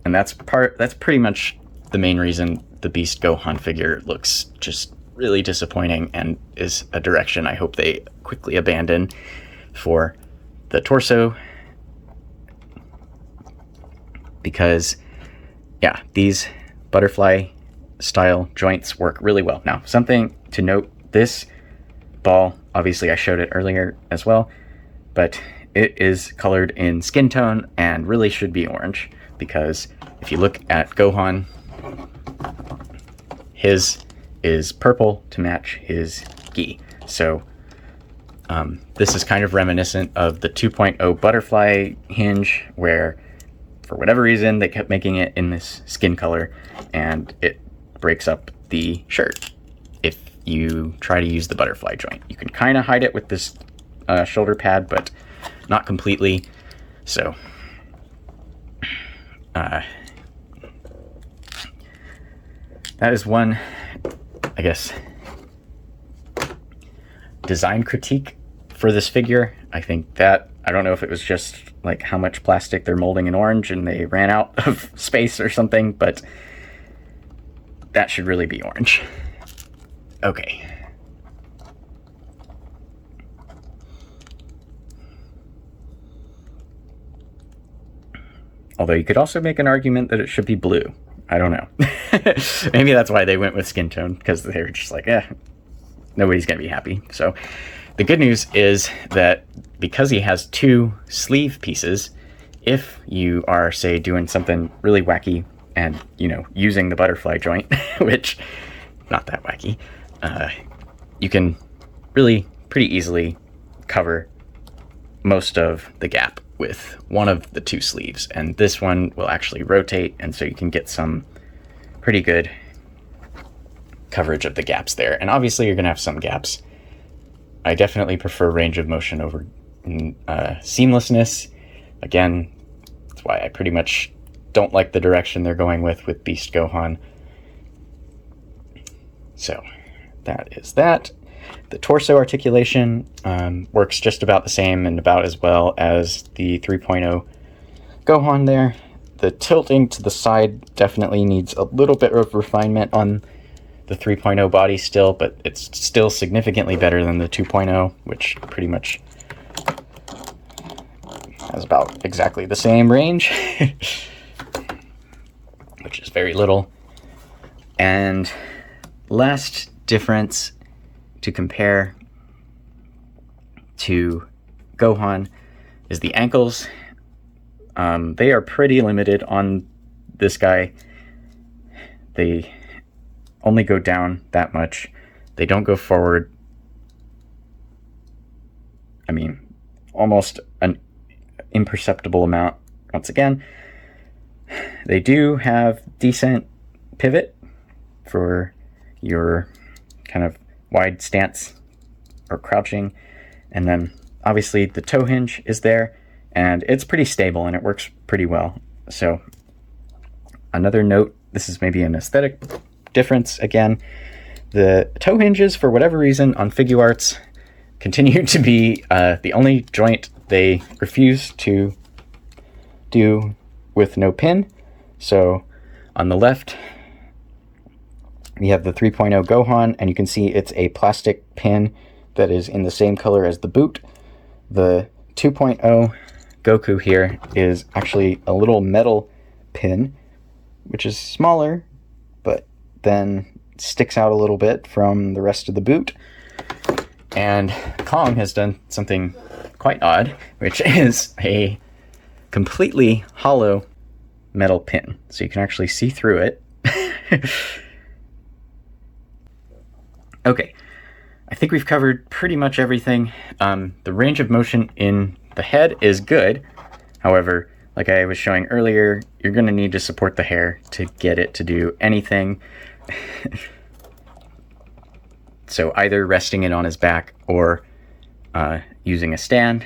and that's pretty much the main reason the Beast Gohan figure looks just really disappointing, and is a direction I hope they quickly abandon for the torso, because yeah, these butterfly style joints work really well. Now, something to note, this ball, obviously I showed it earlier as well, but it is colored in skin tone and really should be orange, because if you look at Gohan, his is purple to match his gi. So this is kind of reminiscent of the 2.0 butterfly hinge, where for whatever reason they kept making it in this skin color, and it breaks up the shirt if you try to use the butterfly joint. You can kind of hide it with this shoulder pad, but not completely. So that is one, I guess, design critique for this figure. I think that, I don't know if it was just like how much plastic they're molding in orange and they ran out of space or something, but that should really be orange. Okay. Although you could also make an argument that it should be blue. I don't know. Maybe that's why they went with skin tone, because they were just like, nobody's going to be happy. So the good news is that because he has 2 sleeve pieces, if you are, say, doing something really wacky and, using the butterfly joint, which not that wacky, you can really pretty easily cover most of the gap with one of the 2 sleeves. And this one will actually rotate, and so you can get some pretty good coverage of the gaps there. And obviously you're going to have some gaps. I definitely prefer range of motion over seamlessness. Again, that's why I pretty much don't like the direction they're going with Beast Gohan. So that is that. The torso articulation works just about the same and about as well as the 3.0 Gohan there. The tilting to the side definitely needs a little bit of refinement on the 3.0 body still, but it's still significantly better than the 2.0, which pretty much has about exactly the same range, which is very little. And last difference to compare to Gohan is the ankles. They are pretty limited on this guy. They only go down that much. They don't go forward. I mean, almost an imperceptible amount. Once again, they do have decent pivot for your kind of wide stance or crouching. And then obviously the toe hinge is there, and it's pretty stable and it works pretty well. So another note, this is maybe an aesthetic difference again. The toe hinges, for whatever reason, on Figuarts continue to be the only joint they refuse to do with no pin. So on the left, we have the 3.0 Gohan, and you can see it's a plastic pin that is in the same color as the boot. The 2.0 Goku here is actually a little metal pin, which is smaller, but then sticks out a little bit from the rest of the boot. And Kong has done something quite odd, which is a completely hollow metal pin. So you can actually see through it. Okay, I think we've covered pretty much everything. The range of motion in the head is good. However, like I was showing earlier, you're going to need to support the hair to get it to do anything. So either resting it on his back or using a stand,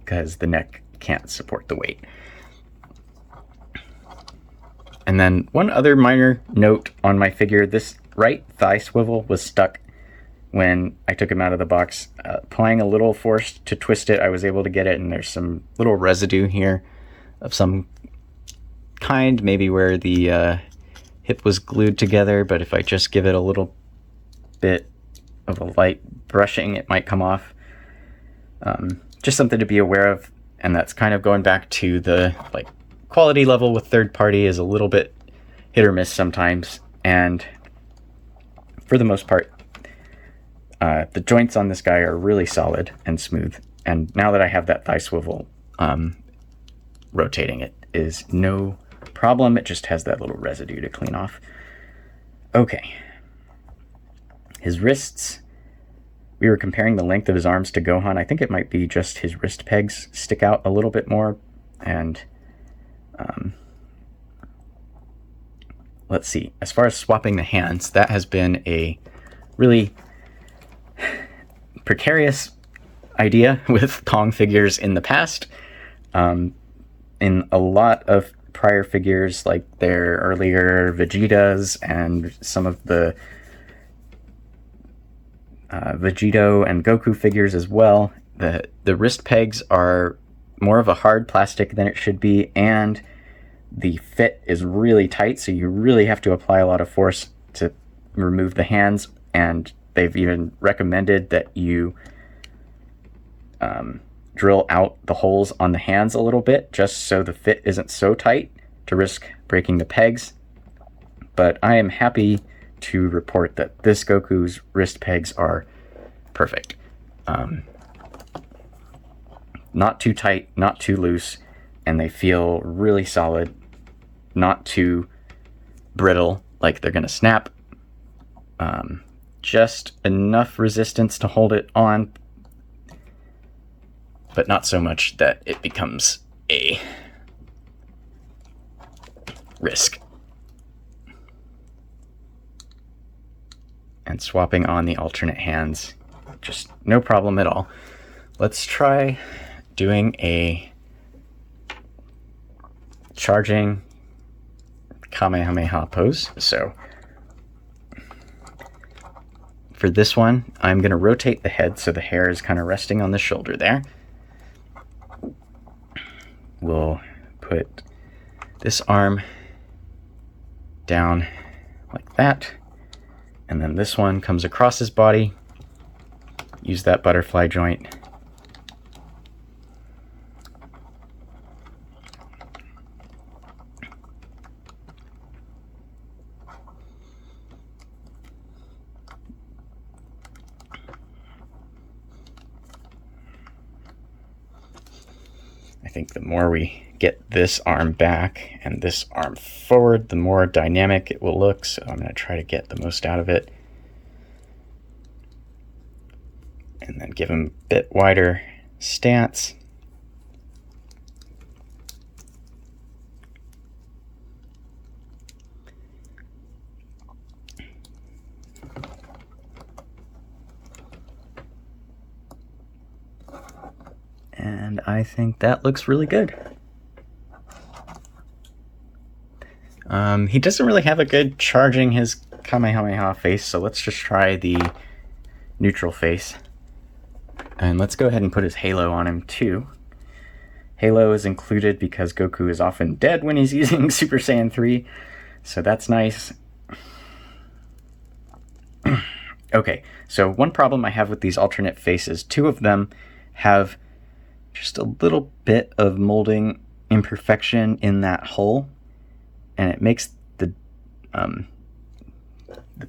because the neck can't support the weight. And then one other minor note on my figure, this right thigh swivel was stuck when I took him out of the box. Applying a little force to twist it, I was able to get it, and there's some little residue here of some kind, maybe where the hip was glued together, but if I just give it a little bit of a light brushing, it might come off. Just something to be aware of, and that's kind of going back to the quality level with third party is a little bit hit or miss sometimes, and for the most part, the joints on this guy are really solid and smooth. And now that I have that thigh swivel, rotating it is no problem. It just has that little residue to clean off. Okay. His wrists, we were comparing the length of his arms to Gohan. I think it might be just his wrist pegs stick out a little bit more. And let's see. As far as swapping the hands, that has been a really precarious idea with Kong figures in the past. In a lot of prior figures, like their earlier Vegetas and some of the Vegito and Goku figures as well, the wrist pegs are more of a hard plastic than it should be, and the fit is really tight, so you really have to apply a lot of force to remove the hands. And they've even recommended that you drill out the holes on the hands a little bit, just so the fit isn't so tight to risk breaking the pegs. But I am happy to report that this Goku's wrist pegs are perfect. Not too tight, not too loose, and they feel really solid, not too brittle, like they're gonna snap. Just enough resistance to hold it on, but not so much that it becomes a risk. And swapping on the alternate hands, just no problem at all. Let's try doing a charging Kamehameha pose. So for this one, I'm going to rotate the head so the hair is kind of resting on the shoulder there. We'll put this arm down like that, and then this one comes across his body. Use that butterfly joint. I think the more we get this arm back and this arm forward, the more dynamic it will look. So I'm going to try to get the most out of it. And then give him a bit wider stance. And I think that looks really good. He doesn't really have a good charging his Kamehameha face, so let's just try the neutral face. And let's go ahead and put his halo on him too. Halo is included because Goku is often dead when he's using Super Saiyan 3, so that's nice. Okay, so one problem I have with these alternate faces, two of them have just a little bit of molding imperfection in that hole, and it makes the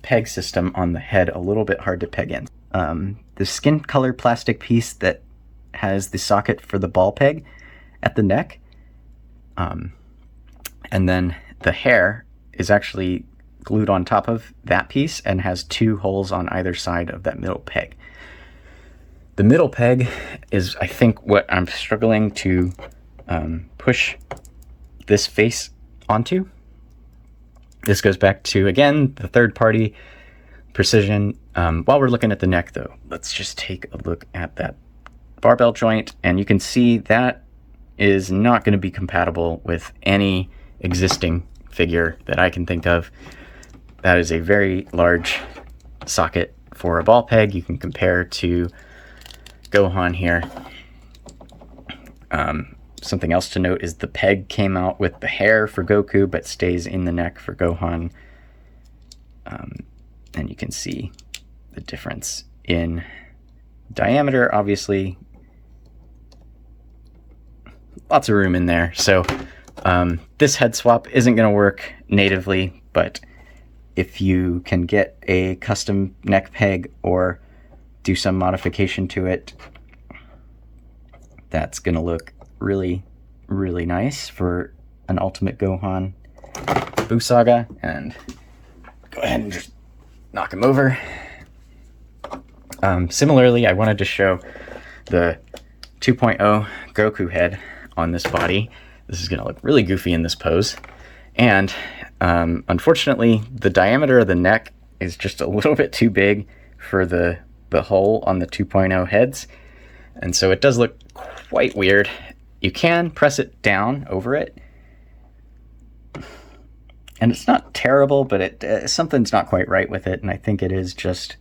peg system on the head a little bit hard to peg in. The skin color plastic piece that has the socket for the ball peg at the neck, and then the hair is actually glued on top of that piece and has two holes on either side of that middle peg. The middle peg is, I think, what I'm struggling to push this face onto. This goes back to, again, the third-party precision. While we're looking at the neck, though, let's just take a look at that barbell joint, and you can see that is not going to be compatible with any existing figure that I can think of. That is a very large socket for a ball peg. You can compare to Gohan here. Something else to note is the peg came out with the hair for Goku, but stays in the neck for Gohan. And you can see the difference in diameter, obviously. Lots of room in there. So this head swap isn't going to work natively, but if you can get a custom neck peg or do some modification to it, that's going to look really, really nice for an Ultimate Gohan Buu Saga. And go ahead and just knock him over. Similarly, I wanted to show the 2.0 Goku head on this body. This is going to look really goofy in this pose. And unfortunately, the diameter of the neck is just a little bit too big for the hole on the 2.0 heads. And so it does look quite weird. You can press it down over it, and it's not terrible, but something's not quite right with it, and I think it is just...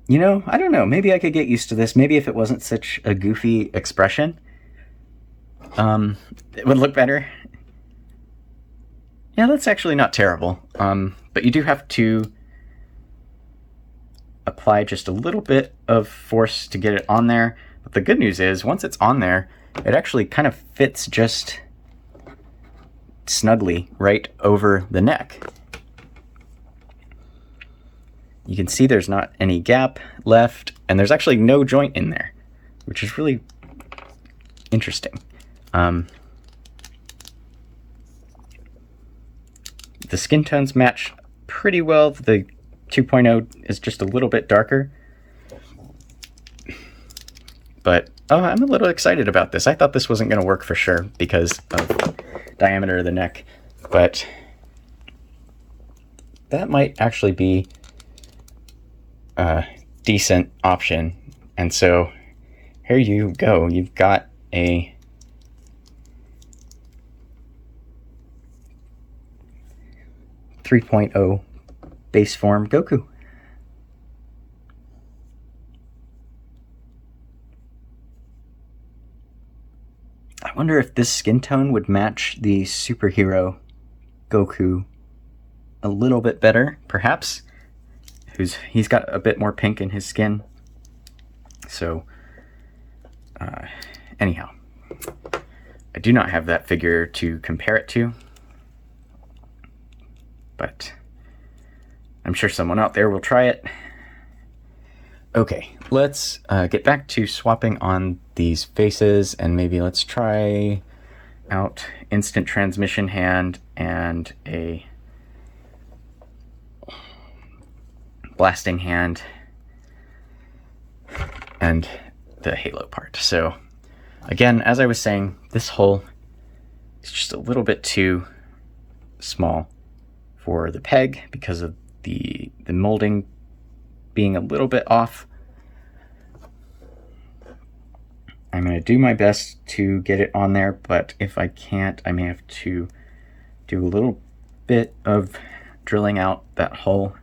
You know, I don't know. Maybe I could get used to this. Maybe if it wasn't such a goofy expression, it would look better. Yeah, that's actually not terrible. But you do have to apply just a little bit of force to get it on there. But the good news is, once it's on there, it actually kind of fits just snugly right over the neck. You can see there's not any gap left, and there's actually no joint in there, which is really interesting. The skin tones match pretty well. The 2.0 is just a little bit darker. But I'm a little excited about this. I thought this wasn't going to work for sure because of diameter of the neck, but that might actually be a decent option. And so here you go. You've got a .0 base form Goku. I wonder if this skin tone would match the superhero Goku a little bit better, perhaps. He's got a bit more pink in his skin. So, anyhow, I do not have that figure to compare it to, but I'm sure someone out there will try it. Okay, let's get back to swapping on these faces, and maybe let's try out instant transmission hand and a blasting hand and the halo part. So again, as I was saying, this hole is just a little bit too small for the peg because of the molding being a little bit off. I'm going to do my best to get it on there, but if I can't, I may have to do a little bit of drilling out that hole.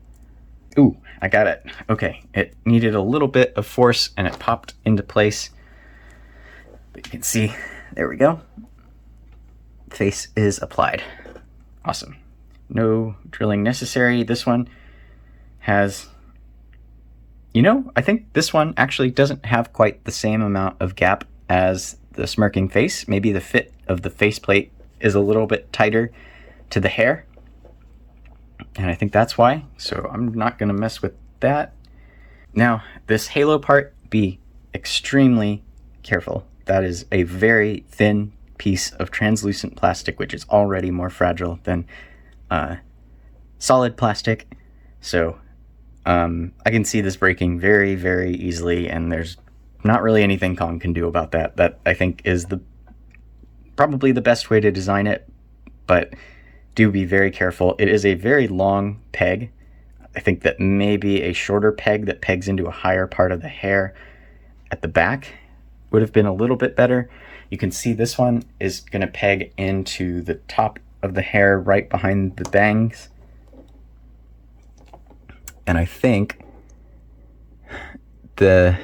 Ooh, I got it. Okay, it needed a little bit of force and it popped into place. But you can see, there we go. Face is applied. Awesome. No drilling necessary. This one has, I think this one actually doesn't have quite the same amount of gap as the smirking face. Maybe the fit of the faceplate is a little bit tighter to the hair, and I think that's why. So I'm not going to mess with that. Now, this halo part, be extremely careful. That is a very thin piece of translucent plastic, which is already more fragile than solid plastic. So I can see this breaking very, very easily, and there's not really anything Kong can do about that. That, I think, is probably the best way to design it, but do be very careful. It is a very long peg. I think that maybe a shorter peg that pegs into a higher part of the hair at the back would have been a little bit better. You can see this one is going to peg into the top of the hair right behind the bangs. And I think the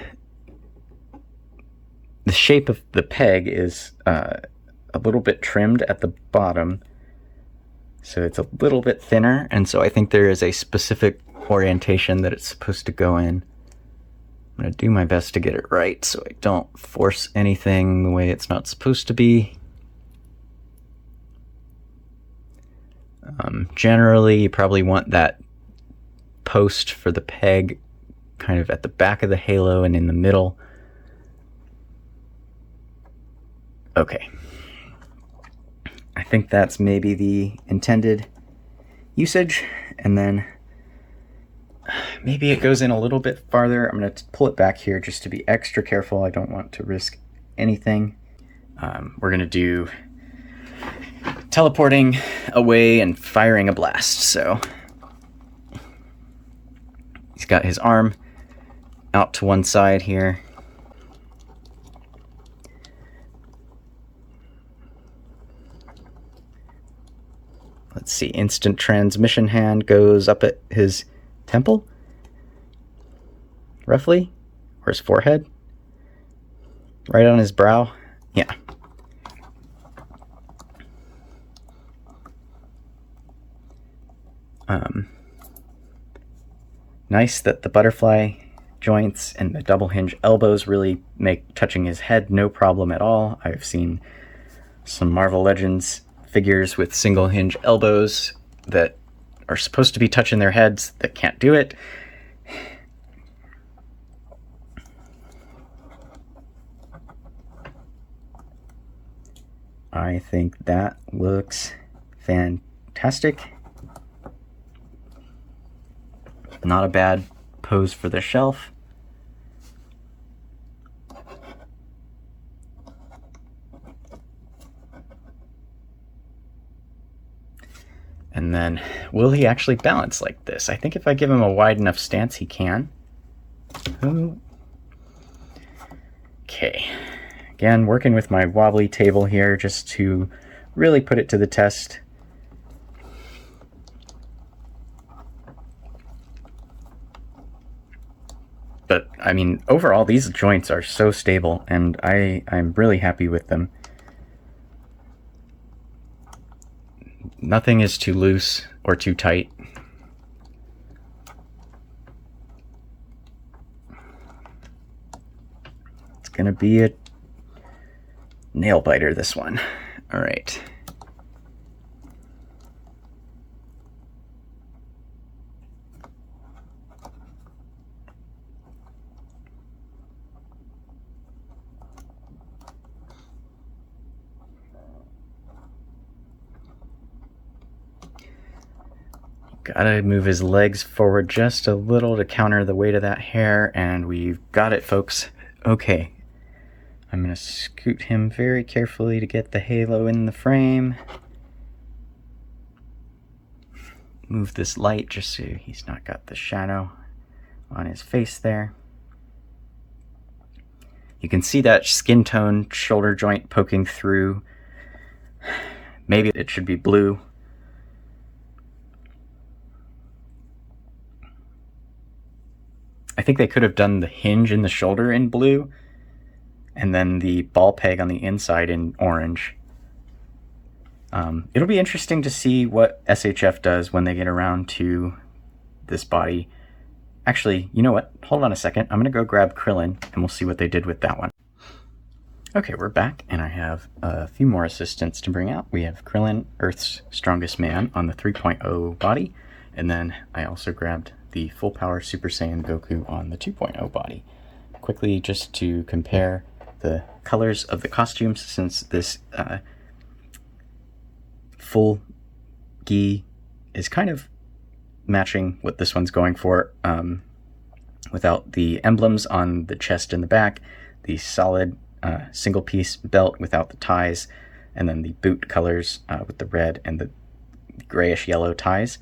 shape of the peg is a little bit trimmed at the bottom, so it's a little bit thinner, and so I think there is a specific orientation that it's supposed to go in. I'm going to do my best to get it right so I don't force anything the way it's not supposed to be. Generally, you probably want that post for the peg kind of at the back of the halo and in the middle. Okay. I think that's maybe the intended usage, and then maybe it goes in a little bit farther. I'm going to pull it back here just to be extra careful. I don't want to risk anything. We're going to do teleporting away and firing a blast. So he's got his arm out to one side here. Let's see, instant transmission hand goes up at his temple, roughly, or his forehead, right on his brow. Yeah. Nice that the butterfly joints and the double hinge elbows really make touching his head no problem at all. I've seen some Marvel Legends figures with single hinge elbows that are supposed to be touching their heads that can't do it. I think that looks fantastic. Not a bad pose for the shelf. And then, will he actually balance like this? I think if I give him a wide enough stance, he can. Okay. Again, working with my wobbly table here just to really put it to the test. But, I mean, overall, these joints are so stable, and I'm really happy with them. Nothing is too loose or too tight. It's going to be a nail biter, this one. All right. Gotta move his legs forward just a little to counter the weight of that hair, and we've got it, folks. Okay. I'm gonna scoot him very carefully to get the halo in the frame. Move this light just so he's not got the shadow on his face there. You can see that skin tone shoulder joint poking through. Maybe it should be blue. I think they could have done the hinge in the shoulder in blue and then the ball peg on the inside in orange. It'll be interesting to see what SHF does when they get around to this body. Actually, you know what? Hold on a second. I'm going to go grab Krillin and we'll see what they did with that one. Okay, we're back, and I have a few more assistants to bring out. We have Krillin, Earth's Strongest Man, on the 3.0 body, and then I also grabbed the full power Super Saiyan Goku on the 2.0 body. Quickly, just to compare the colors of the costumes, since this full gi is kind of matching what this one's going for, without the emblems on the chest and the back, the solid single piece belt without the ties, and then the boot colors with the red and the grayish yellow ties.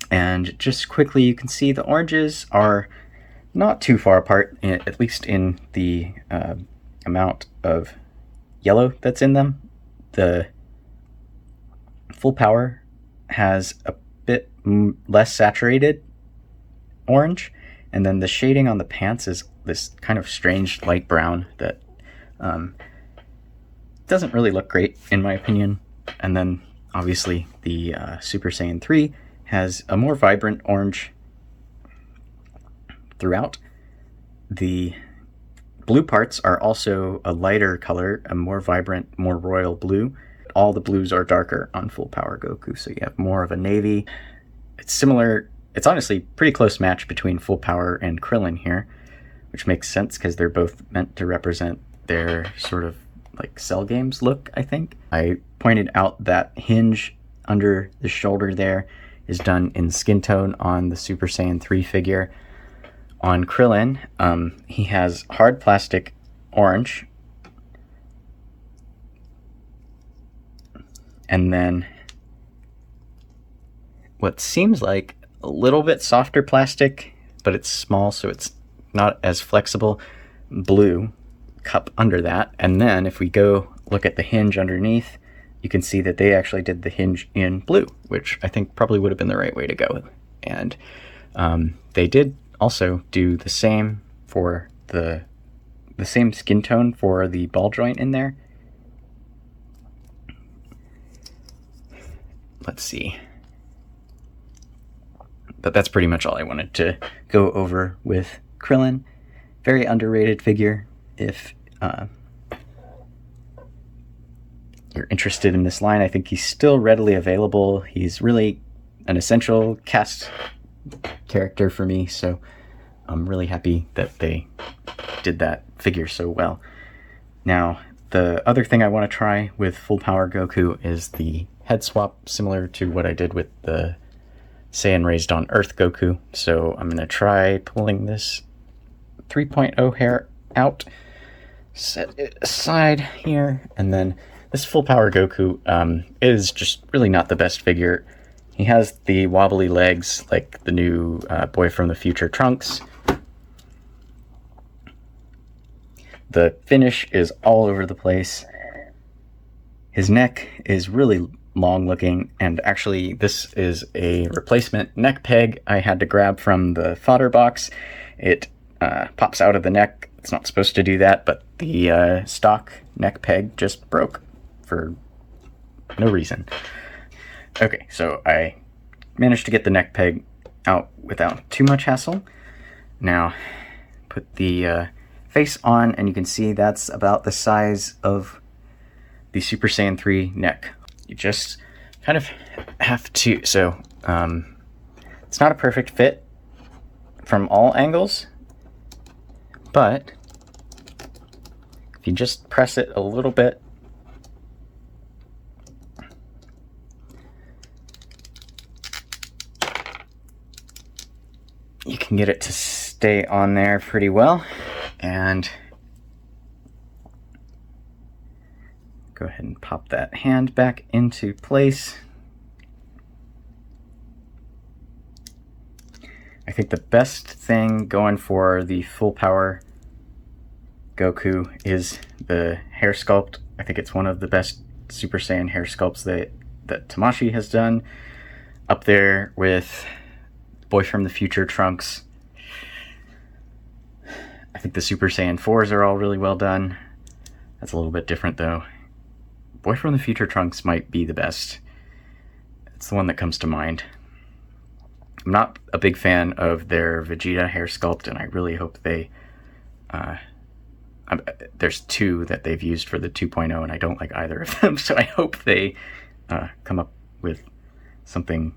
And just quickly, you can see the oranges are not too far apart, at least in the amount of yellow that's in them. The full power has a bit less saturated orange, and then the shading on the pants is this kind of strange light brown that doesn't really look great, in my opinion. And then, obviously, the Super Saiyan 3 has a more vibrant orange throughout. The blue parts are also a lighter color, a more vibrant, more royal blue. All the blues are darker on full power Goku, so you have more of a navy. It's similar, it's honestly a pretty close match between full power and Krillin here, which makes sense because they're both meant to represent their sort of like Cell Games look, I think. I pointed out that hinge under the shoulder there is done in skin tone on the Super Saiyan 3 figure. On Krillin, he has hard plastic orange, and then what seems like a little bit softer plastic, but it's small, so it's not as flexible, blue cup under that. And then if we go look at the hinge underneath, you can see that they actually did the hinge in blue, which I think probably would have been the right way to go. And they did also do the same for the same skin tone for the ball joint in there. Let's see. But that's pretty much all I wanted to go over with Krillin. Very underrated figure. If you're interested in this line, I think he's still readily available. He's really an essential cast character for me, so I'm really happy that they did that figure so well. Now, the other thing I want to try with Full Power Goku is the head swap, similar to what I did with the Saiyan Raised on Earth Goku. So I'm going to try pulling this 3.0 hair out, set it aside here, and then this Full Power Goku is just really not the best figure. He has the wobbly legs like the new Boy from the Future Trunks. The finish is all over the place. His neck is really long looking, and actually this is a replacement neck peg I had to grab from the fodder box. It pops out of the neck. It's not supposed to do that, but the stock neck peg just broke for no reason. Okay, so I managed to get the neck peg out without too much hassle. Now, put the face on, and you can see that's about the size of the Super Saiyan 3 neck. You just kind of have to, so it's not a perfect fit from all angles, but if you just press it a little bit, you can get it to stay on there pretty well. And go ahead and pop that hand back into place. I think the best thing going for the Full Power Goku is the hair sculpt. I think it's one of the best Super Saiyan hair sculpts that Tamashii has done, up there with Boy from the Future Trunks. I think the Super Saiyan 4s are all really well done. That's a little bit different though. Boy from the Future Trunks might be the best. It's the one that comes to mind. I'm not a big fan of their Vegeta hair sculpt, and I really hope they... there's two that they've used for the 2.0, and I don't like either of them, so I hope they come up with something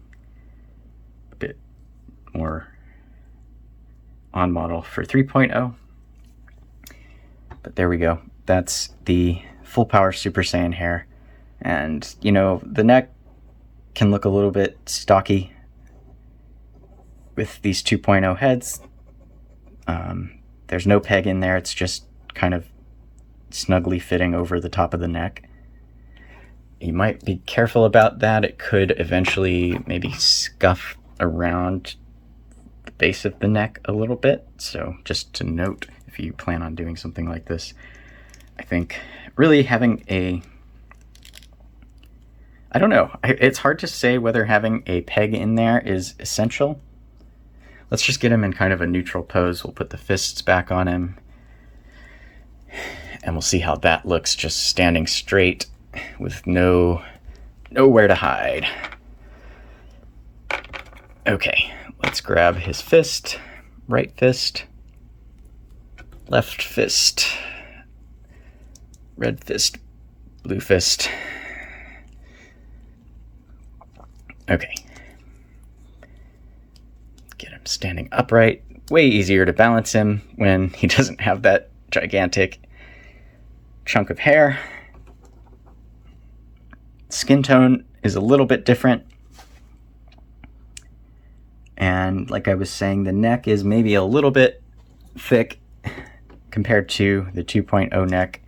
a bit more on model for 3.0. But there we go. That's the Full Power Super Saiyan hair. And, you know, the neck can look a little bit stocky with these 2.0 heads. There's no peg in there. It's just kind of snugly fitting over the top of the neck. You might be careful about that. It could eventually maybe scuff around the base of the neck a little bit. So just to note, if you plan on doing something like this, I think really having a... I don't know. It's hard to say whether having a peg in there is essential. Let's just get him in kind of a neutral pose. We'll put the fists back on him, and we'll see how that looks, just standing straight with nowhere to hide. Okay, let's grab his fist, right fist, left fist, red fist, blue fist. Okay. Get him standing upright. Way easier to balance him when he doesn't have that gigantic chunk of hair. Skin tone is a little bit different. And like I was saying, the neck is maybe a little bit thick compared to the 2.0 neck.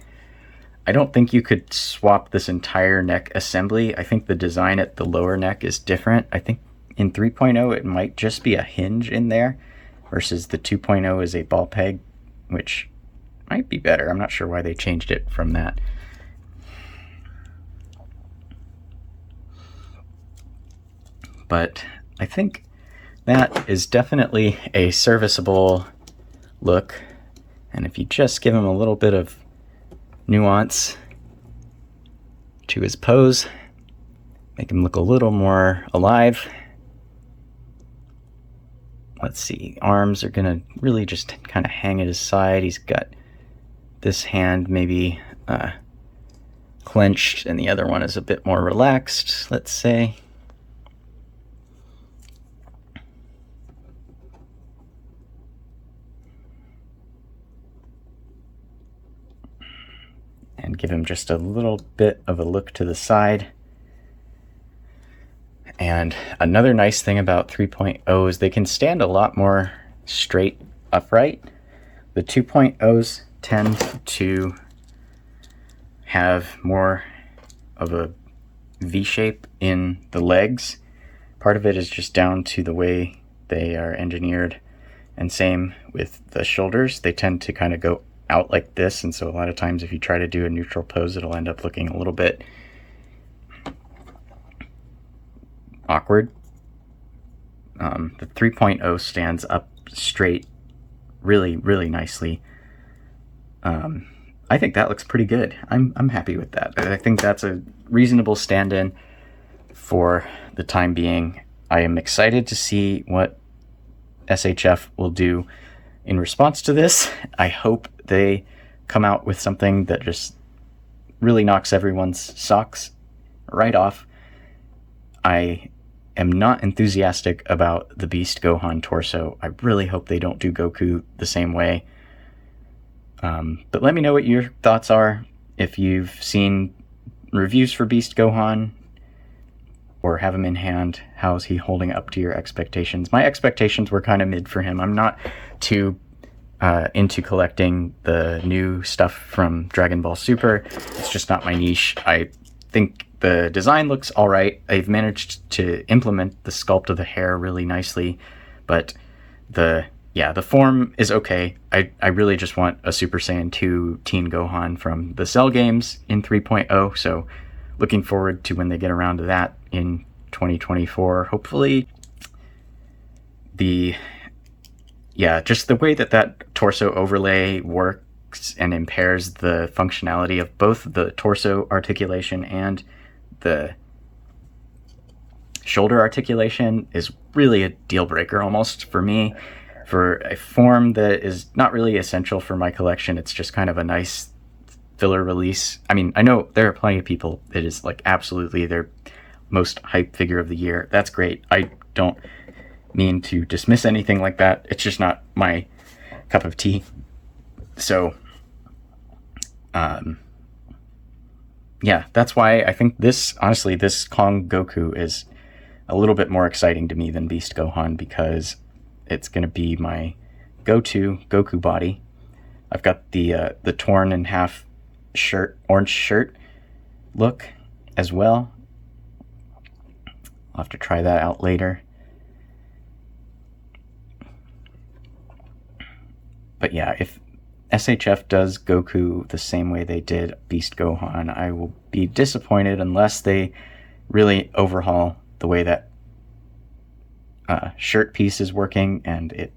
I don't think you could swap this entire neck assembly. I think the design at the lower neck is different. I think in 3.0 it might just be a hinge in there, versus the 2.0 is a ball peg, which might be better. I'm not sure why they changed it from that. But I think that is definitely a serviceable look. And if you just give him a little bit of nuance to his pose, make him look a little more alive. Let's see, arms are gonna really just kind of hang at his side. He's got this hand maybe clenched and the other one is a bit more relaxed, let's say. And give him just a little bit of a look to the side. And another nice thing about 3.0 is they can stand a lot more straight upright. The 2.0s tend to have more of a V shape in the legs. Part of it is just down to the way they are engineered, and same with the shoulders. They tend to kind of go out like this, and so a lot of times if you try to do a neutral pose, it'll end up looking a little bit awkward. The 3.0 stands up straight really, really nicely. I think that looks pretty good. I'm happy with that. I think that's a reasonable stand-in for the time being. I am excited to see what SHF will do in response to this. I hope they come out with something that just really knocks everyone's socks right off. I am not enthusiastic about the Beast Gohan torso. I really hope they don't do Goku the same way. But let me know what your thoughts are. If you've seen reviews for Beast Gohan or have him in hand, how is he holding up to your expectations? My expectations were kind of mid for him. I'm not too into collecting the new stuff from Dragon Ball Super. It's just not my niche. I think the design looks all right. I've managed to implement the sculpt of the hair really nicely, but the form is okay. I really just want a Super Saiyan 2 Teen Gohan from the Cell games in 3.0, so looking forward to when they get around to that in 2024, hopefully. Just the way that torso overlay works and impairs the functionality of both the torso articulation and the shoulder articulation is really a deal breaker almost for me. For a form that is not really essential for my collection, it's just kind of a nice filler release. I mean, I know there are plenty of people it is like absolutely their most hype figure of the year. That's great. I don't mean to dismiss anything like that. It's just not my cup of tea. So, that's why I think this Kong Goku is a little bit more exciting to me than Beast Gohan, because it's going to be my go-to Goku body. I've got the torn in half orange shirt look as well. I'll have to try that out later. But yeah, if SHF does Goku the same way they did Beast Gohan, I will be disappointed unless they really overhaul the way that shirt piece is working and it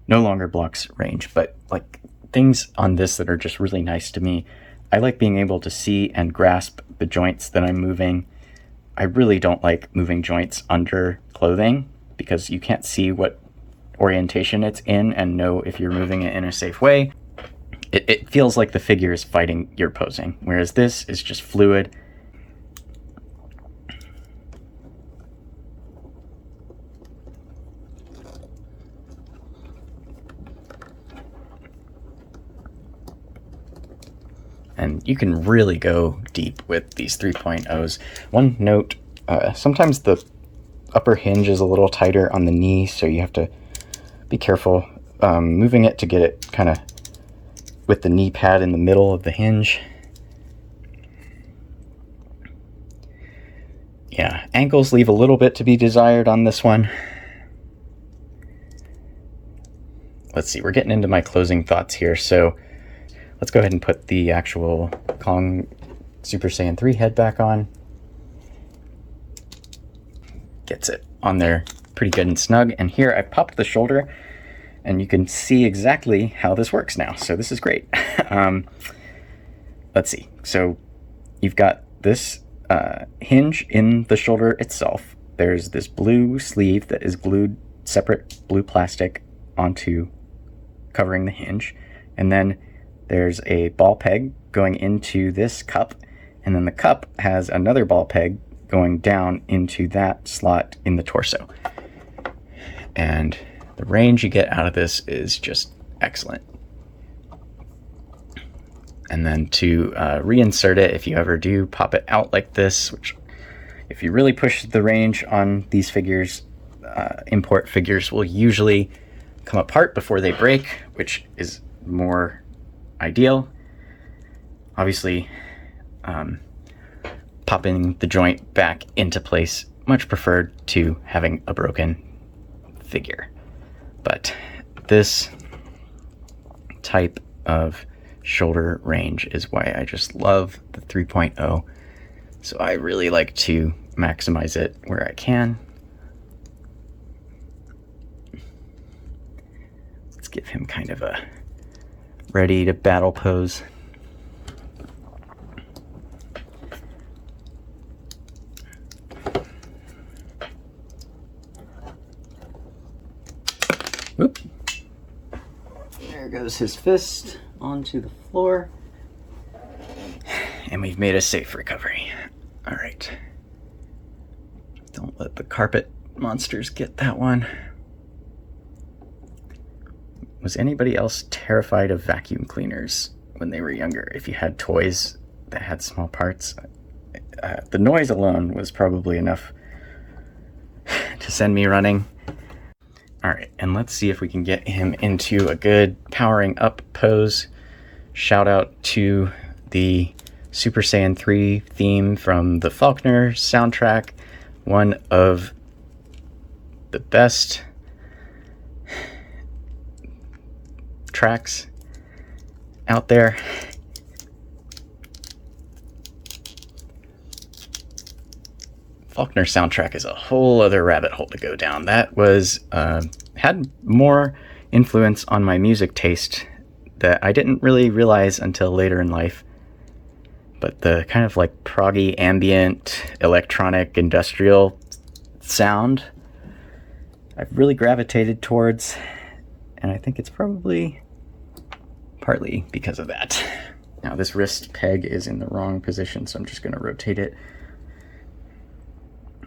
no longer blocks range. But like things on this that are just really nice to me, I like being able to see and grasp the joints that I'm moving. I really don't like moving joints under clothing because you can't see what orientation it's in and know if you're moving it in a safe way. It feels like the figure is fighting your posing, whereas this is just fluid. And you can really go deep with these 3.0s. One note, sometimes the upper hinge is a little tighter on the knee, so you have to be careful moving it to get it kind of with the knee pad in the middle of the hinge. Yeah, ankles leave a little bit to be desired on this one. Let's see, we're getting into my closing thoughts here, so let's go ahead and put the actual Kong Super Saiyan 3 head back on. Gets it on there pretty good and snug. And here I popped the shoulder, and you can see exactly how this works now. So this is great. Let's see. So you've got this hinge in the shoulder itself. There's this blue sleeve that is glued, separate blue plastic onto covering the hinge. And then there's a ball peg going into this cup, And then the cup has another ball peg going down into that slot in the torso. And the range you get out of this is just excellent. And then to reinsert it, if you ever do pop it out like this, which if you really push the range on these figures, import figures will usually come apart before they break, which is more ideal. Obviously, popping the joint back into place, much preferred to having a broken figure. But this type of shoulder range is why I just love the 3.0. So I really like to maximize it where I can. Let's give him kind of a ready to battle pose. Oop. There goes his fist onto the floor. And we've made a safe recovery. All right. Don't let the carpet monsters get that one. Was anybody else terrified of vacuum cleaners when they were younger? If you had toys that had small parts, the noise alone was probably enough to send me running. All right, and let's see if we can get him into a good powering up pose. Shout out to the Super Saiyan 3 theme from the Faulkner soundtrack, one of the best tracks out there. Faulkner soundtrack is a whole other rabbit hole to go down. That was had more influence on my music taste that I didn't really realize until later in life. But the kind of like proggy, ambient, electronic, industrial sound I've really gravitated towards, and I think it's probably partly because of that. Now this wrist peg is in the wrong position, so I'm just going to rotate it.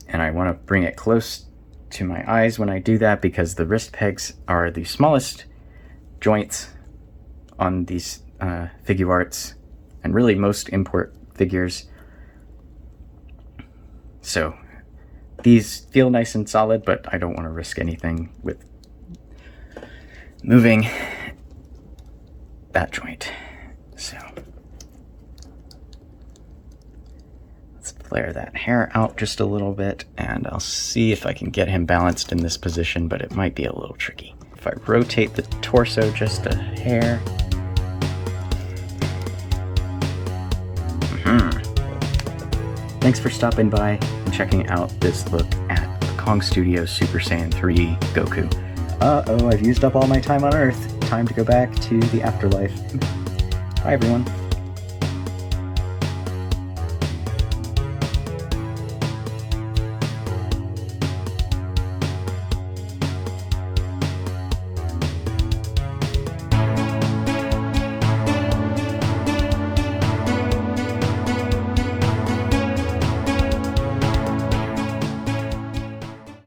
And I want to bring it close to my eyes when I do that, because the wrist pegs are the smallest joints on these figure arts, and really most import figures. So these feel nice and solid, but I don't want to risk anything with moving that joint. So let's flare that hair out just a little bit, and I'll see if I can get him balanced in this position, but it might be a little tricky. If I rotate the torso just a hair. Thanks for stopping by and checking out this look at the Kong Studio Super Saiyan 3 Goku. Uh-oh, I've used up all my time on Earth. Time to go back to the afterlife. Bye, everyone.